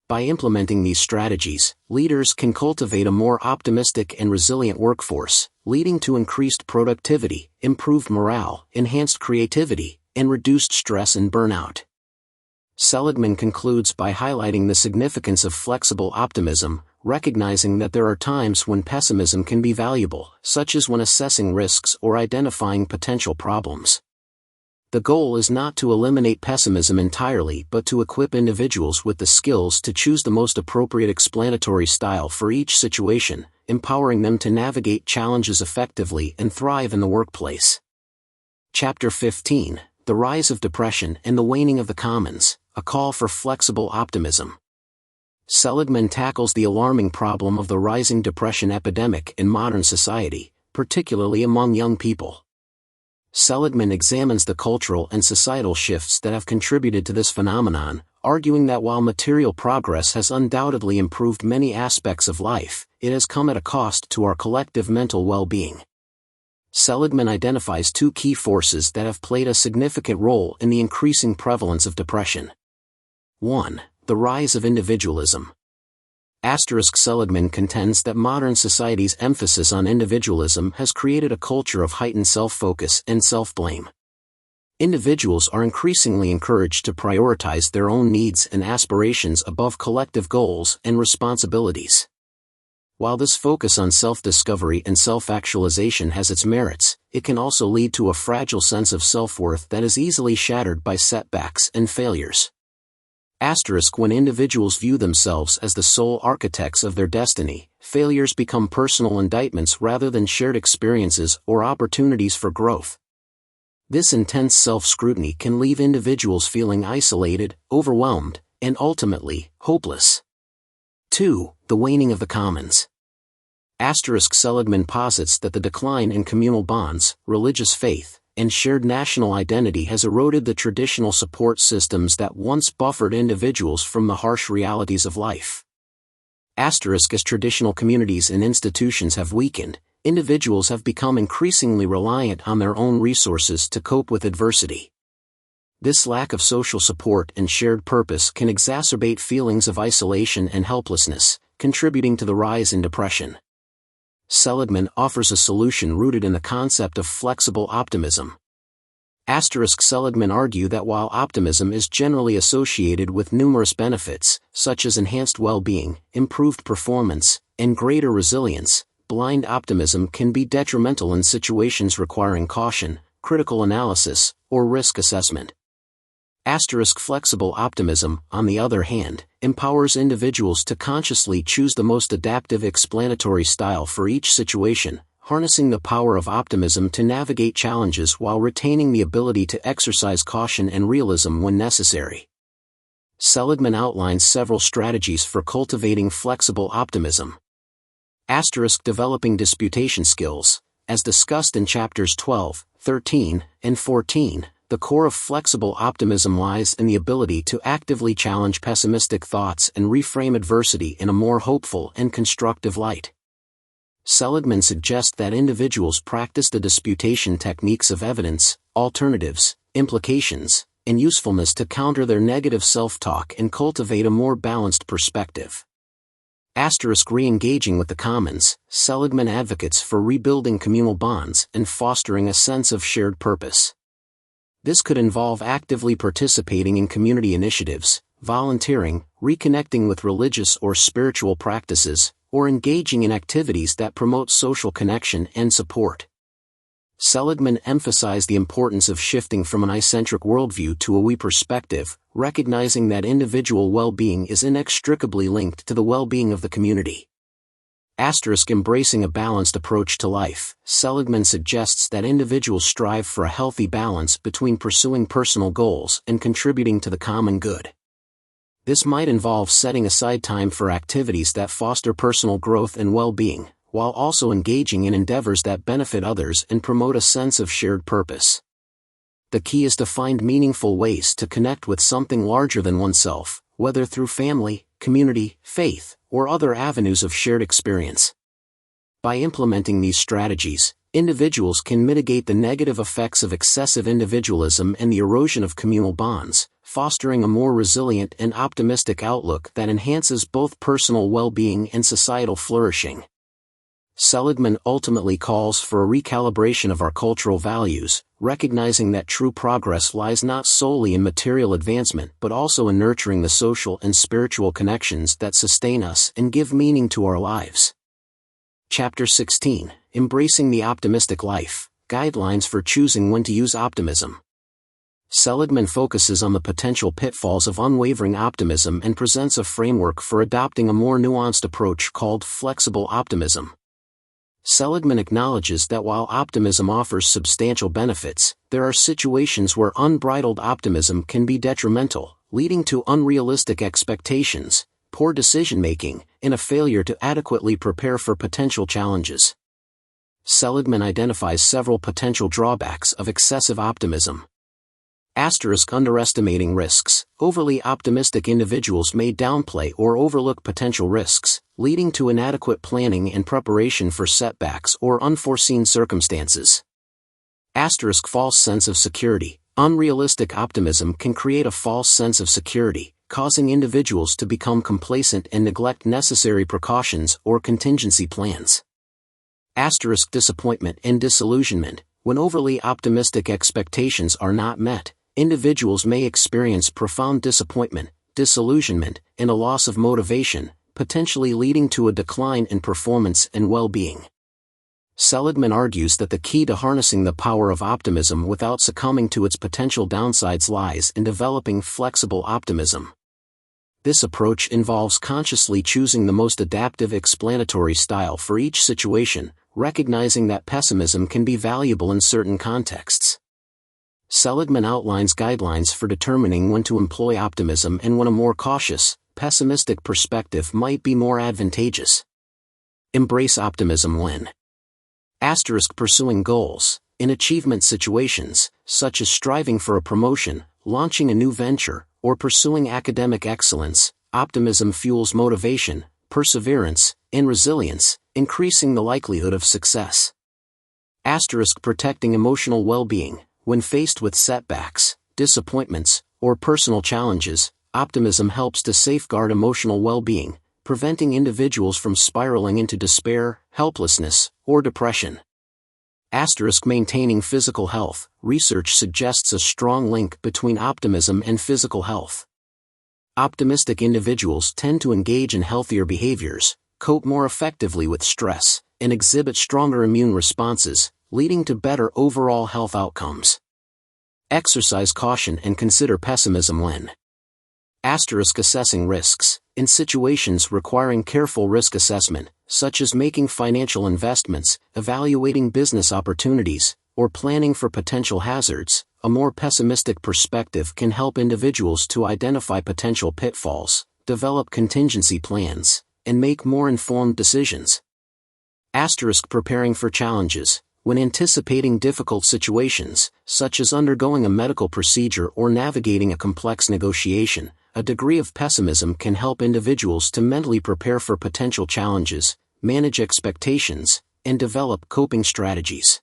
By implementing these strategies, leaders can cultivate a more optimistic and resilient workforce, leading to increased productivity, improved morale, enhanced creativity, and reduced stress and burnout. Seligman concludes by highlighting the significance of flexible optimism, recognizing that there are times when pessimism can be valuable, such as when assessing risks or identifying potential problems. The goal is not to eliminate pessimism entirely but to equip individuals with the skills to choose the most appropriate explanatory style for each situation, empowering them to navigate challenges effectively and thrive in the workplace. Chapter 15: The Rise of Depression and the Waning of the Commons, a Call for Flexible Optimism. Seligman tackles the alarming problem of the rising depression epidemic in modern society, particularly among young people. Seligman examines the cultural and societal shifts that have contributed to this phenomenon, arguing that while material progress has undoubtedly improved many aspects of life, it has come at a cost to our collective mental well-being. Seligman identifies two key forces that have played a significant role in the increasing prevalence of depression. 1. The rise of individualism. Seligman contends that modern society's emphasis on individualism has created a culture of heightened self-focus and self-blame. Individuals are increasingly encouraged to prioritize their own needs and aspirations above collective goals and responsibilities. While this focus on self-discovery and self-actualization has its merits, it can also lead to a fragile sense of self-worth that is easily shattered by setbacks and failures. When individuals view themselves as the sole architects of their destiny, failures become personal indictments rather than shared experiences or opportunities for growth. This intense self-scrutiny can leave individuals feeling isolated, overwhelmed, and ultimately, hopeless. 2. The waning of the commons. Seligman posits that the decline in communal bonds, religious faith, and shared national identity has eroded the traditional support systems that once buffered individuals from the harsh realities of life. As traditional communities and institutions have weakened, individuals have become increasingly reliant on their own resources to cope with adversity. This lack of social support and shared purpose can exacerbate feelings of isolation and helplessness, contributing to the rise in depression. Seligman offers a solution rooted in the concept of flexible optimism. Seligman argue that while optimism is generally associated with numerous benefits, such as enhanced well-being, improved performance, and greater resilience, blind optimism can be detrimental in situations requiring caution, critical analysis, or risk assessment. Flexible optimism, on the other hand, empowers individuals to consciously choose the most adaptive explanatory style for each situation, harnessing the power of optimism to navigate challenges while retaining the ability to exercise caution and realism when necessary. Seligman outlines several strategies for cultivating flexible optimism. Developing disputation skills. As discussed in chapters 12, 13, and 14, the core of flexible optimism lies in the ability to actively challenge pessimistic thoughts and reframe adversity in a more hopeful and constructive light. Seligman suggests that individuals practice the disputation techniques of evidence, alternatives, implications, and usefulness to counter their negative self-talk and cultivate a more balanced perspective. Re-engaging with the commons, Seligman advocates for rebuilding communal bonds and fostering a sense of shared purpose. This could involve actively participating in community initiatives, volunteering, reconnecting with religious or spiritual practices, or engaging in activities that promote social connection and support. Seligman emphasized the importance of shifting from an I-centric worldview to a we perspective, recognizing that individual well-being is inextricably linked to the well-being of the community. Embracing a balanced approach to life, Seligman suggests that individuals strive for a healthy balance between pursuing personal goals and contributing to the common good. This might involve setting aside time for activities that foster personal growth and well-being, while also engaging in endeavors that benefit others and promote a sense of shared purpose. The key is to find meaningful ways to connect with something larger than oneself, whether through family, community, faith, or other avenues of shared experience. By implementing these strategies, individuals can mitigate the negative effects of excessive individualism and the erosion of communal bonds, fostering a more resilient and optimistic outlook that enhances both personal well-being and societal flourishing. Seligman ultimately calls for a recalibration of our cultural values, recognizing that true progress lies not solely in material advancement but also in nurturing the social and spiritual connections that sustain us and give meaning to our lives. Chapter 16, Embracing the Optimistic Life, Guidelines for Choosing When to Use Optimism. Seligman focuses on the potential pitfalls of unwavering optimism and presents a framework for adopting a more nuanced approach called flexible optimism. Seligman acknowledges that while optimism offers substantial benefits, there are situations where unbridled optimism can be detrimental, leading to unrealistic expectations, poor decision-making, and a failure to adequately prepare for potential challenges. Seligman identifies several potential drawbacks of excessive optimism. Underestimating risks. Overly optimistic individuals may downplay or overlook potential risks, leading to inadequate planning and preparation for setbacks or unforeseen circumstances. False sense of security. Unrealistic optimism can create a false sense of security, causing individuals to become complacent and neglect necessary precautions or contingency plans. Disappointment and disillusionment. When overly optimistic expectations are not met, individuals may experience profound disappointment, disillusionment, and a loss of motivation, potentially leading to a decline in performance and well-being. Seligman argues that the key to harnessing the power of optimism without succumbing to its potential downsides lies in developing flexible optimism. This approach involves consciously choosing the most adaptive explanatory style for each situation, recognizing that pessimism can be valuable in certain contexts. Seligman outlines guidelines for determining when to employ optimism and when a more cautious, pessimistic perspective might be more advantageous. Embrace optimism when pursuing goals. In achievement situations, such as striving for a promotion, launching a new venture, or pursuing academic excellence, optimism fuels motivation, perseverance, and resilience, increasing the likelihood of success. Protecting emotional well-being. When faced with setbacks, disappointments, or personal challenges, optimism helps to safeguard emotional well-being, preventing individuals from spiraling into despair, helplessness, or depression. Maintaining physical health. Research suggests a strong link between optimism and physical health. Optimistic individuals tend to engage in healthier behaviors, cope more effectively with stress, and exhibit stronger immune responses, leading to better overall health outcomes. Exercise caution and consider pessimism when assessing risks. In situations requiring careful risk assessment, such as making financial investments, evaluating business opportunities, or planning for potential hazards, a more pessimistic perspective can help individuals to identify potential pitfalls, develop contingency plans, and make more informed decisions. Preparing for challenges. When anticipating difficult situations, such as undergoing a medical procedure or navigating a complex negotiation, a degree of pessimism can help individuals to mentally prepare for potential challenges, manage expectations, and develop coping strategies.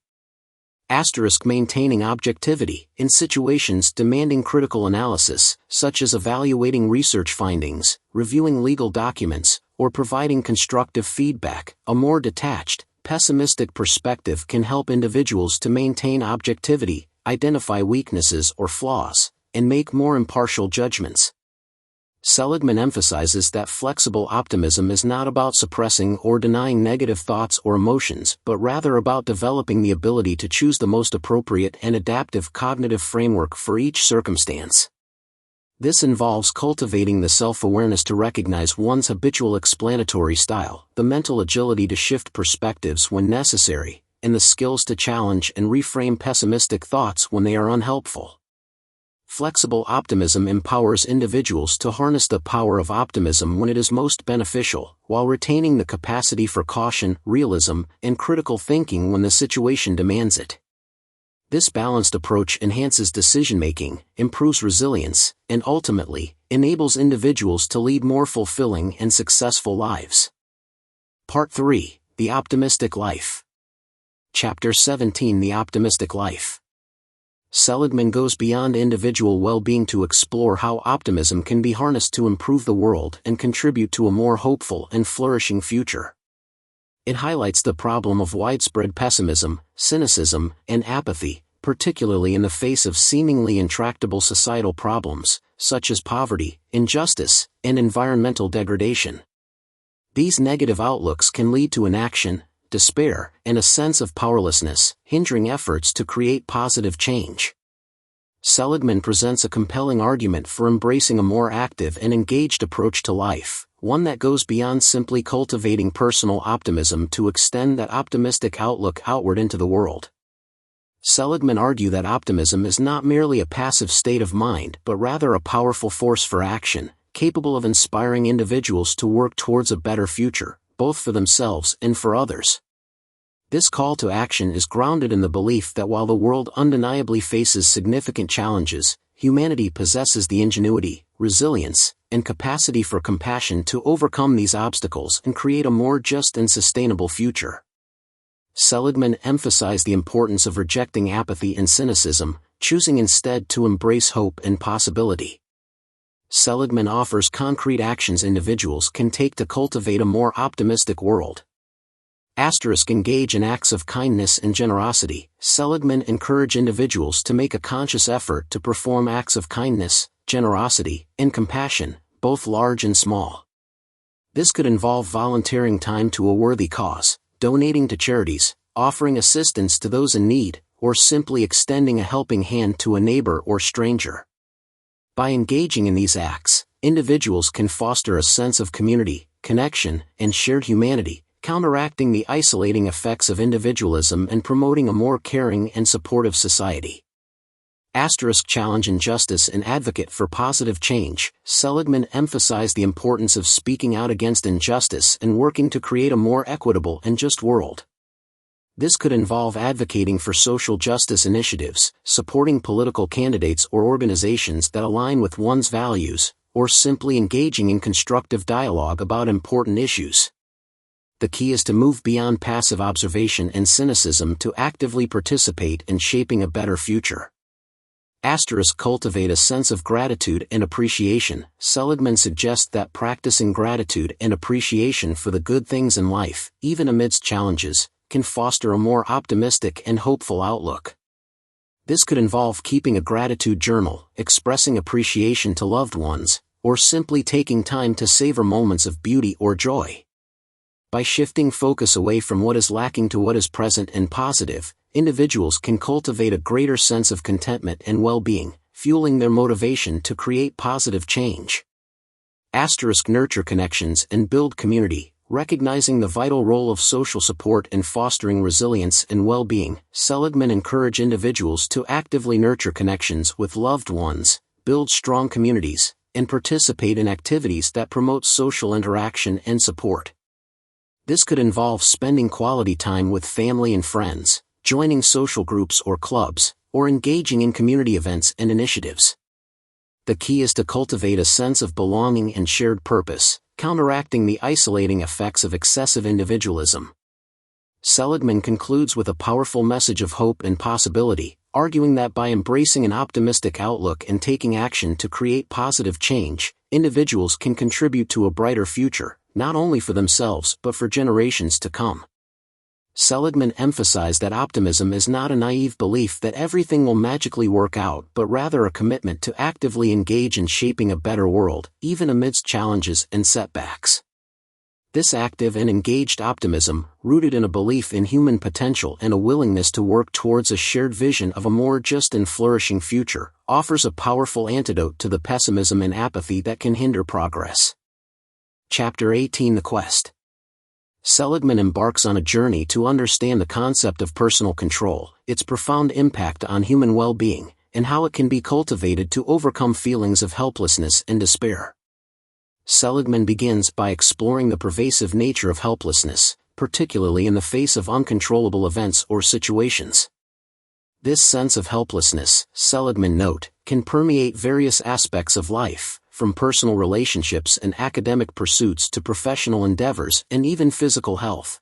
Maintaining objectivity. In situations demanding critical analysis, such as evaluating research findings, reviewing legal documents, or providing constructive feedback, a more detached, pessimistic perspective can help individuals to maintain objectivity, identify weaknesses or flaws, and make more impartial judgments. Seligman emphasizes that flexible optimism is not about suppressing or denying negative thoughts or emotions, but rather about developing the ability to choose the most appropriate and adaptive cognitive framework for each circumstance. This involves cultivating the self-awareness to recognize one's habitual explanatory style, the mental agility to shift perspectives when necessary, and the skills to challenge and reframe pessimistic thoughts when they are unhelpful. Flexible optimism empowers individuals to harness the power of optimism when it is most beneficial, while retaining the capacity for caution, realism, and critical thinking when the situation demands it. This balanced approach enhances decision-making, improves resilience, and ultimately, enables individuals to lead more fulfilling and successful lives. Part 3: The Optimistic Life. Chapter 17: The Optimistic Life. Seligman goes beyond individual well-being to explore how optimism can be harnessed to improve the world and contribute to a more hopeful and flourishing future. It highlights the problem of widespread pessimism, cynicism, and apathy, particularly in the face of seemingly intractable societal problems, such as poverty, injustice, and environmental degradation. These negative outlooks can lead to inaction, despair, and a sense of powerlessness, hindering efforts to create positive change. Seligman presents a compelling argument for embracing a more active and engaged approach to life, one that goes beyond simply cultivating personal optimism to extend that optimistic outlook outward into the world. Seligman argues that optimism is not merely a passive state of mind but rather a powerful force for action, capable of inspiring individuals to work towards a better future, both for themselves and for others. This call to action is grounded in the belief that while the world undeniably faces significant challenges, humanity possesses the ingenuity, resilience, and capacity for compassion to overcome these obstacles and create a more just and sustainable future. Seligman emphasized the importance of rejecting apathy and cynicism, choosing instead to embrace hope and possibility. Seligman offers concrete actions individuals can take to cultivate a more optimistic world. Engage in acts of kindness and generosity. Seligman encouraged individuals to make a conscious effort to perform acts of kindness, generosity, and compassion, both large and small. This could involve volunteering time to a worthy cause, donating to charities, offering assistance to those in need, or simply extending a helping hand to a neighbor or stranger. By engaging in these acts, individuals can foster a sense of community, connection, and shared humanity, counteracting the isolating effects of individualism and promoting a more caring and supportive society. Challenge injustice and advocate for positive change. Seligman emphasized the importance of speaking out against injustice and working to create a more equitable and just world. This could involve advocating for social justice initiatives, supporting political candidates or organizations that align with one's values, or simply engaging in constructive dialogue about important issues. The key is to move beyond passive observation and cynicism to actively participate in shaping a better future. Cultivate a sense of gratitude and appreciation. Seligman suggests that practicing gratitude and appreciation for the good things in life, even amidst challenges, can foster a more optimistic and hopeful outlook. This could involve keeping a gratitude journal, expressing appreciation to loved ones, or simply taking time to savor moments of beauty or joy. By shifting focus away from what is lacking to what is present and positive, individuals can cultivate a greater sense of contentment and well-being, fueling their motivation to create positive change. Nurture connections and build community. Recognizing the vital role of social support in fostering resilience and well-being, Seligman encouraged individuals to actively nurture connections with loved ones, build strong communities, and participate in activities that promote social interaction and support. This could involve spending quality time with family and friends, joining social groups or clubs, or engaging in community events and initiatives. The key is to cultivate a sense of belonging and shared purpose, counteracting the isolating effects of excessive individualism. Seligman concludes with a powerful message of hope and possibility, arguing that by embracing an optimistic outlook and taking action to create positive change, individuals can contribute to a brighter future, not only for themselves but for generations to come. Seligman emphasized that optimism is not a naive belief that everything will magically work out but rather a commitment to actively engage in shaping a better world, even amidst challenges and setbacks. This active and engaged optimism, rooted in a belief in human potential and a willingness to work towards a shared vision of a more just and flourishing future, offers a powerful antidote to the pessimism and apathy that can hinder progress. Chapter 18: The Quest. Seligman embarks on a journey to understand the concept of personal control, its profound impact on human well-being, and how it can be cultivated to overcome feelings of helplessness and despair. Seligman begins by exploring the pervasive nature of helplessness, particularly in the face of uncontrollable events or situations. This sense of helplessness, Seligman note, can permeate various aspects of life, from personal relationships and academic pursuits to professional endeavors and even physical health.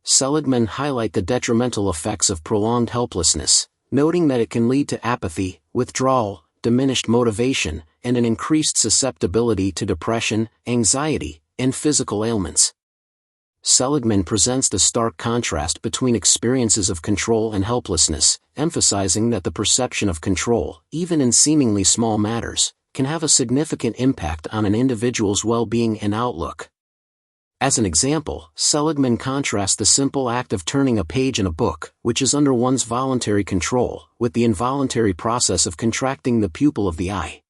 Seligman highlight the detrimental effects of prolonged helplessness, noting that it can lead to apathy, withdrawal, diminished motivation, and an increased susceptibility to depression, anxiety, and physical ailments. Seligman presents the stark contrast between experiences of control and helplessness, emphasizing that the perception of control, even in seemingly small matters, can have a significant impact on an individual's well-being and outlook. As an example, Seligman contrasts the simple act of turning a page in a book, which is under one's voluntary control, with the involuntary process of contracting the pupil of the eye.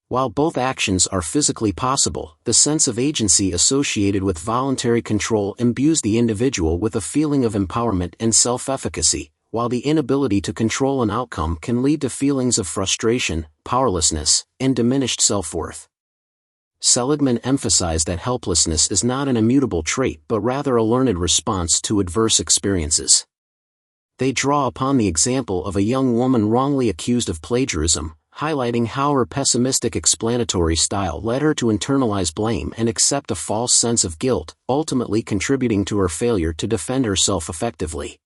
While both actions are physically possible, the sense of agency associated with voluntary control imbues the individual with a feeling of empowerment and self-efficacy, while the inability to control an outcome can lead to feelings of frustration, powerlessness, and diminished self-worth. Seligman emphasized that helplessness is not an immutable trait but rather a learned response to adverse experiences. They draw upon the example of a young woman wrongly accused of plagiarism, highlighting how her pessimistic explanatory style led her to internalize blame and accept a false sense of guilt, ultimately contributing to her failure to defend herself effectively.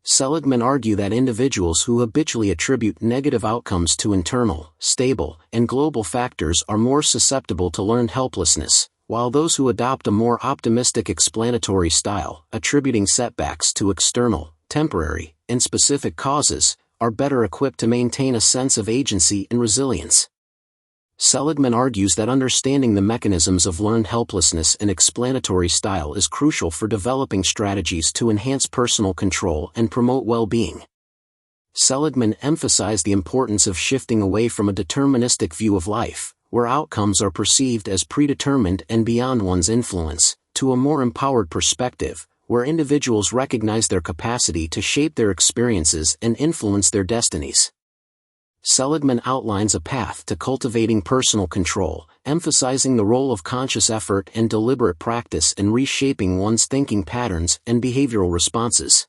Seligman argued that individuals who habitually attribute negative outcomes to internal, stable, and global factors are more susceptible to learned helplessness, while those who adopt a more optimistic explanatory style, attributing setbacks to external, temporary, and specific causes, are better equipped to maintain a sense of agency and resilience. Seligman argues that understanding the mechanisms of learned helplessness and explanatory style is crucial for developing strategies to enhance personal control and promote well-being. Seligman emphasized the importance of shifting away from a deterministic view of life, where outcomes are perceived as predetermined and beyond one's influence, to a more empowered perspective, where individuals recognize their capacity to shape their experiences and influence their destinies. Seligman outlines a path to cultivating personal control, emphasizing the role of conscious effort and deliberate practice in reshaping one's thinking patterns and behavioral responses.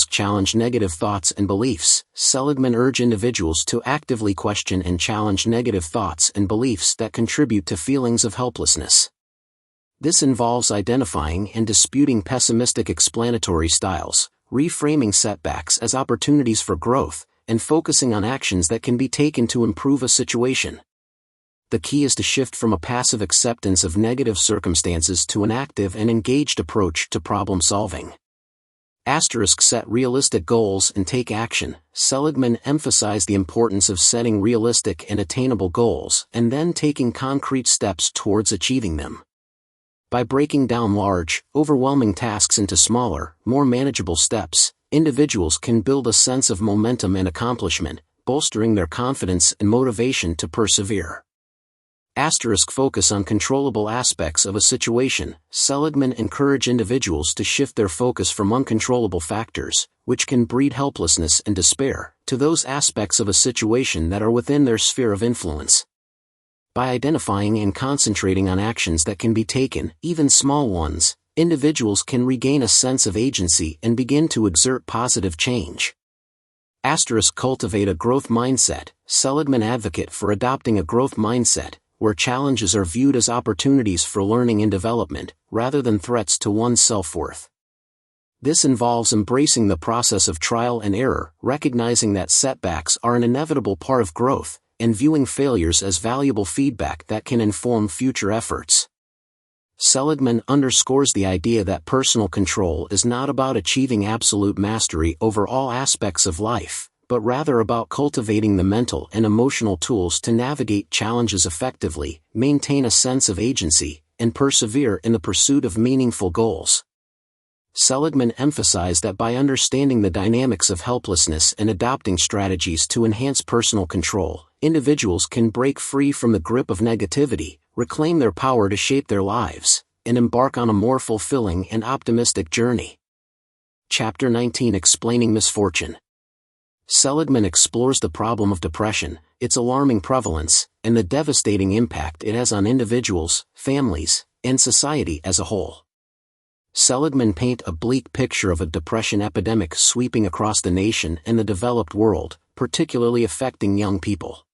Challenge negative thoughts and beliefs. Seligman urged individuals to actively question and challenge negative thoughts and beliefs that contribute to feelings of helplessness. This involves identifying and disputing pessimistic explanatory styles, reframing setbacks as opportunities for growth, and focusing on actions that can be taken to improve a situation. The key is to shift from a passive acceptance of negative circumstances to an active and engaged approach to problem solving. Set realistic goals and take action. Seligman emphasized the importance of setting realistic and attainable goals and then taking concrete steps towards achieving them. By breaking down large, overwhelming tasks into smaller, more manageable steps, individuals can build a sense of momentum and accomplishment, bolstering their confidence and motivation to persevere. Focus on controllable aspects of a situation. Seligman encouraged individuals to shift their focus from uncontrollable factors, which can breed helplessness and despair, to those aspects of a situation that are within their sphere of influence. By identifying and concentrating on actions that can be taken, even small ones, individuals can regain a sense of agency and begin to exert positive change. Cultivate a growth mindset. Seligman advocate for adopting a growth mindset, where challenges are viewed as opportunities for learning and development, rather than threats to one's self-worth. This involves embracing the process of trial and error, recognizing that setbacks are an inevitable part of growth, and viewing failures as valuable feedback that can inform future efforts. Seligman underscores the idea that personal control is not about achieving absolute mastery over all aspects of life, but rather about cultivating the mental and emotional tools to navigate challenges effectively, maintain a sense of agency, and persevere in the pursuit of meaningful goals. Seligman emphasized that by understanding the dynamics of helplessness and adopting strategies to enhance personal control, individuals can break free from the grip of negativity, reclaim their power to shape their lives, and embark on a more fulfilling and optimistic journey. Chapter 19: Explaining Misfortune. Seligman explores the problem of depression, its alarming prevalence, and the devastating impact it has on individuals, families, and society as a whole. Seligman paints a bleak picture of a depression epidemic sweeping across the nation and the developed world, particularly affecting young people.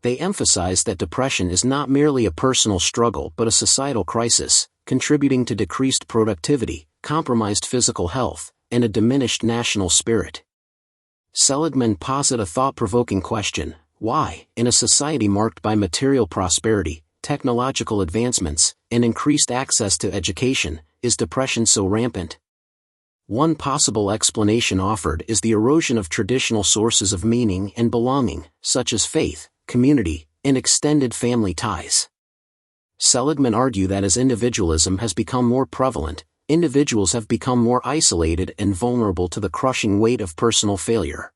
They emphasize that depression is not merely a personal struggle but a societal crisis, contributing to decreased productivity, compromised physical health, and a diminished national spirit. Seligman posits a thought-provoking question: why, in a society marked by material prosperity, technological advancements, and increased access to education, is depression so rampant? One possible explanation offered is the erosion of traditional sources of meaning and belonging, such as faith, community, and extended family ties. Seligman argued that as individualism has become more prevalent, individuals have become more isolated and vulnerable to the crushing weight of personal failure.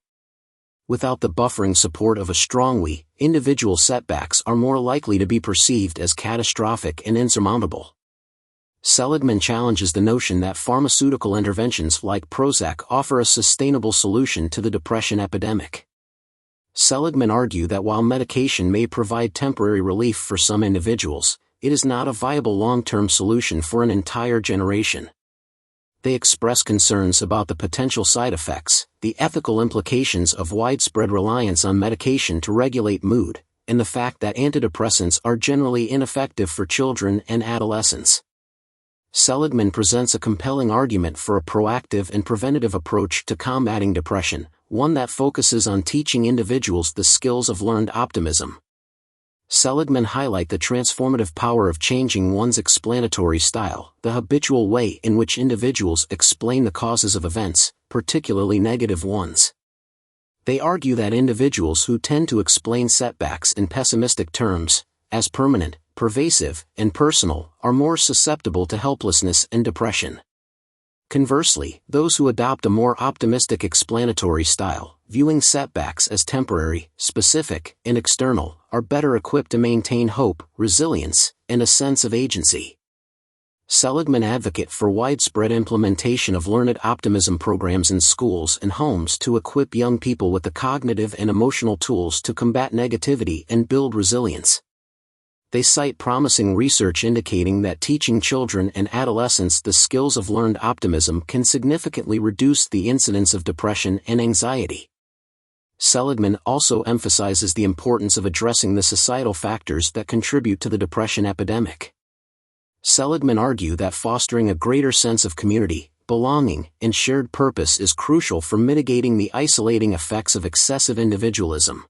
Without the buffering support of a strong we, individual setbacks are more likely to be perceived as catastrophic and insurmountable. Seligman challenges the notion that pharmaceutical interventions like Prozac offer a sustainable solution to the depression epidemic. Seligman argued that while medication may provide temporary relief for some individuals, it is not a viable long-term solution for an entire generation. They express concerns about the potential side effects, the ethical implications of widespread reliance on medication to regulate mood, and the fact that antidepressants are generally ineffective for children and adolescents. Seligman presents a compelling argument for a proactive and preventative approach to combating depression, one that focuses on teaching individuals the skills of learned optimism. Seligman highlights the transformative power of changing one's explanatory style, the habitual way in which individuals explain the causes of events, particularly negative ones. They argue that individuals who tend to explain setbacks in pessimistic terms, as permanent, pervasive, and personal, are more susceptible to helplessness and depression. Conversely, those who adopt a more optimistic explanatory style, viewing setbacks as temporary, specific, and external, are better equipped to maintain hope, resilience, and a sense of agency. Seligman advocates for widespread implementation of learned optimism programs in schools and homes to equip young people with the cognitive and emotional tools to combat negativity and build resilience. They cite promising research indicating that teaching children and adolescents the skills of learned optimism can significantly reduce the incidence of depression and anxiety. Seligman also emphasizes the importance of addressing the societal factors that contribute to the depression epidemic. Seligman argued that fostering a greater sense of community, belonging, and shared purpose is crucial for mitigating the isolating effects of excessive individualism.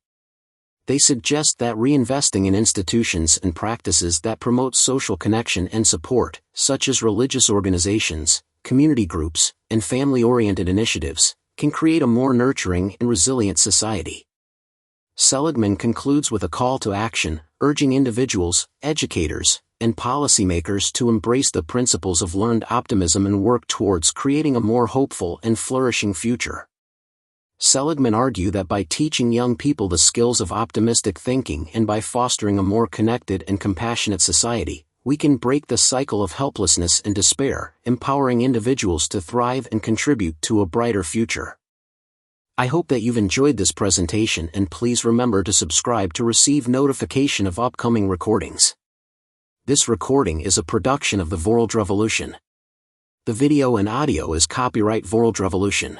They suggest that reinvesting in institutions and practices that promote social connection and support, such as religious organizations, community groups, and family-oriented initiatives, can create a more nurturing and resilient society. Seligman concludes with a call to action, urging individuals, educators, and policymakers to embrace the principles of learned optimism and work towards creating a more hopeful and flourishing future. Seligman argued that by teaching young people the skills of optimistic thinking and by fostering a more connected and compassionate society, we can break the cycle of helplessness and despair, empowering individuals to thrive and contribute to a brighter future. I hope that you've enjoyed this presentation, and please remember to subscribe to receive notification of upcoming recordings. This recording is a production of the Vorldrevolution. The video and audio is copyright Vorldrevolution.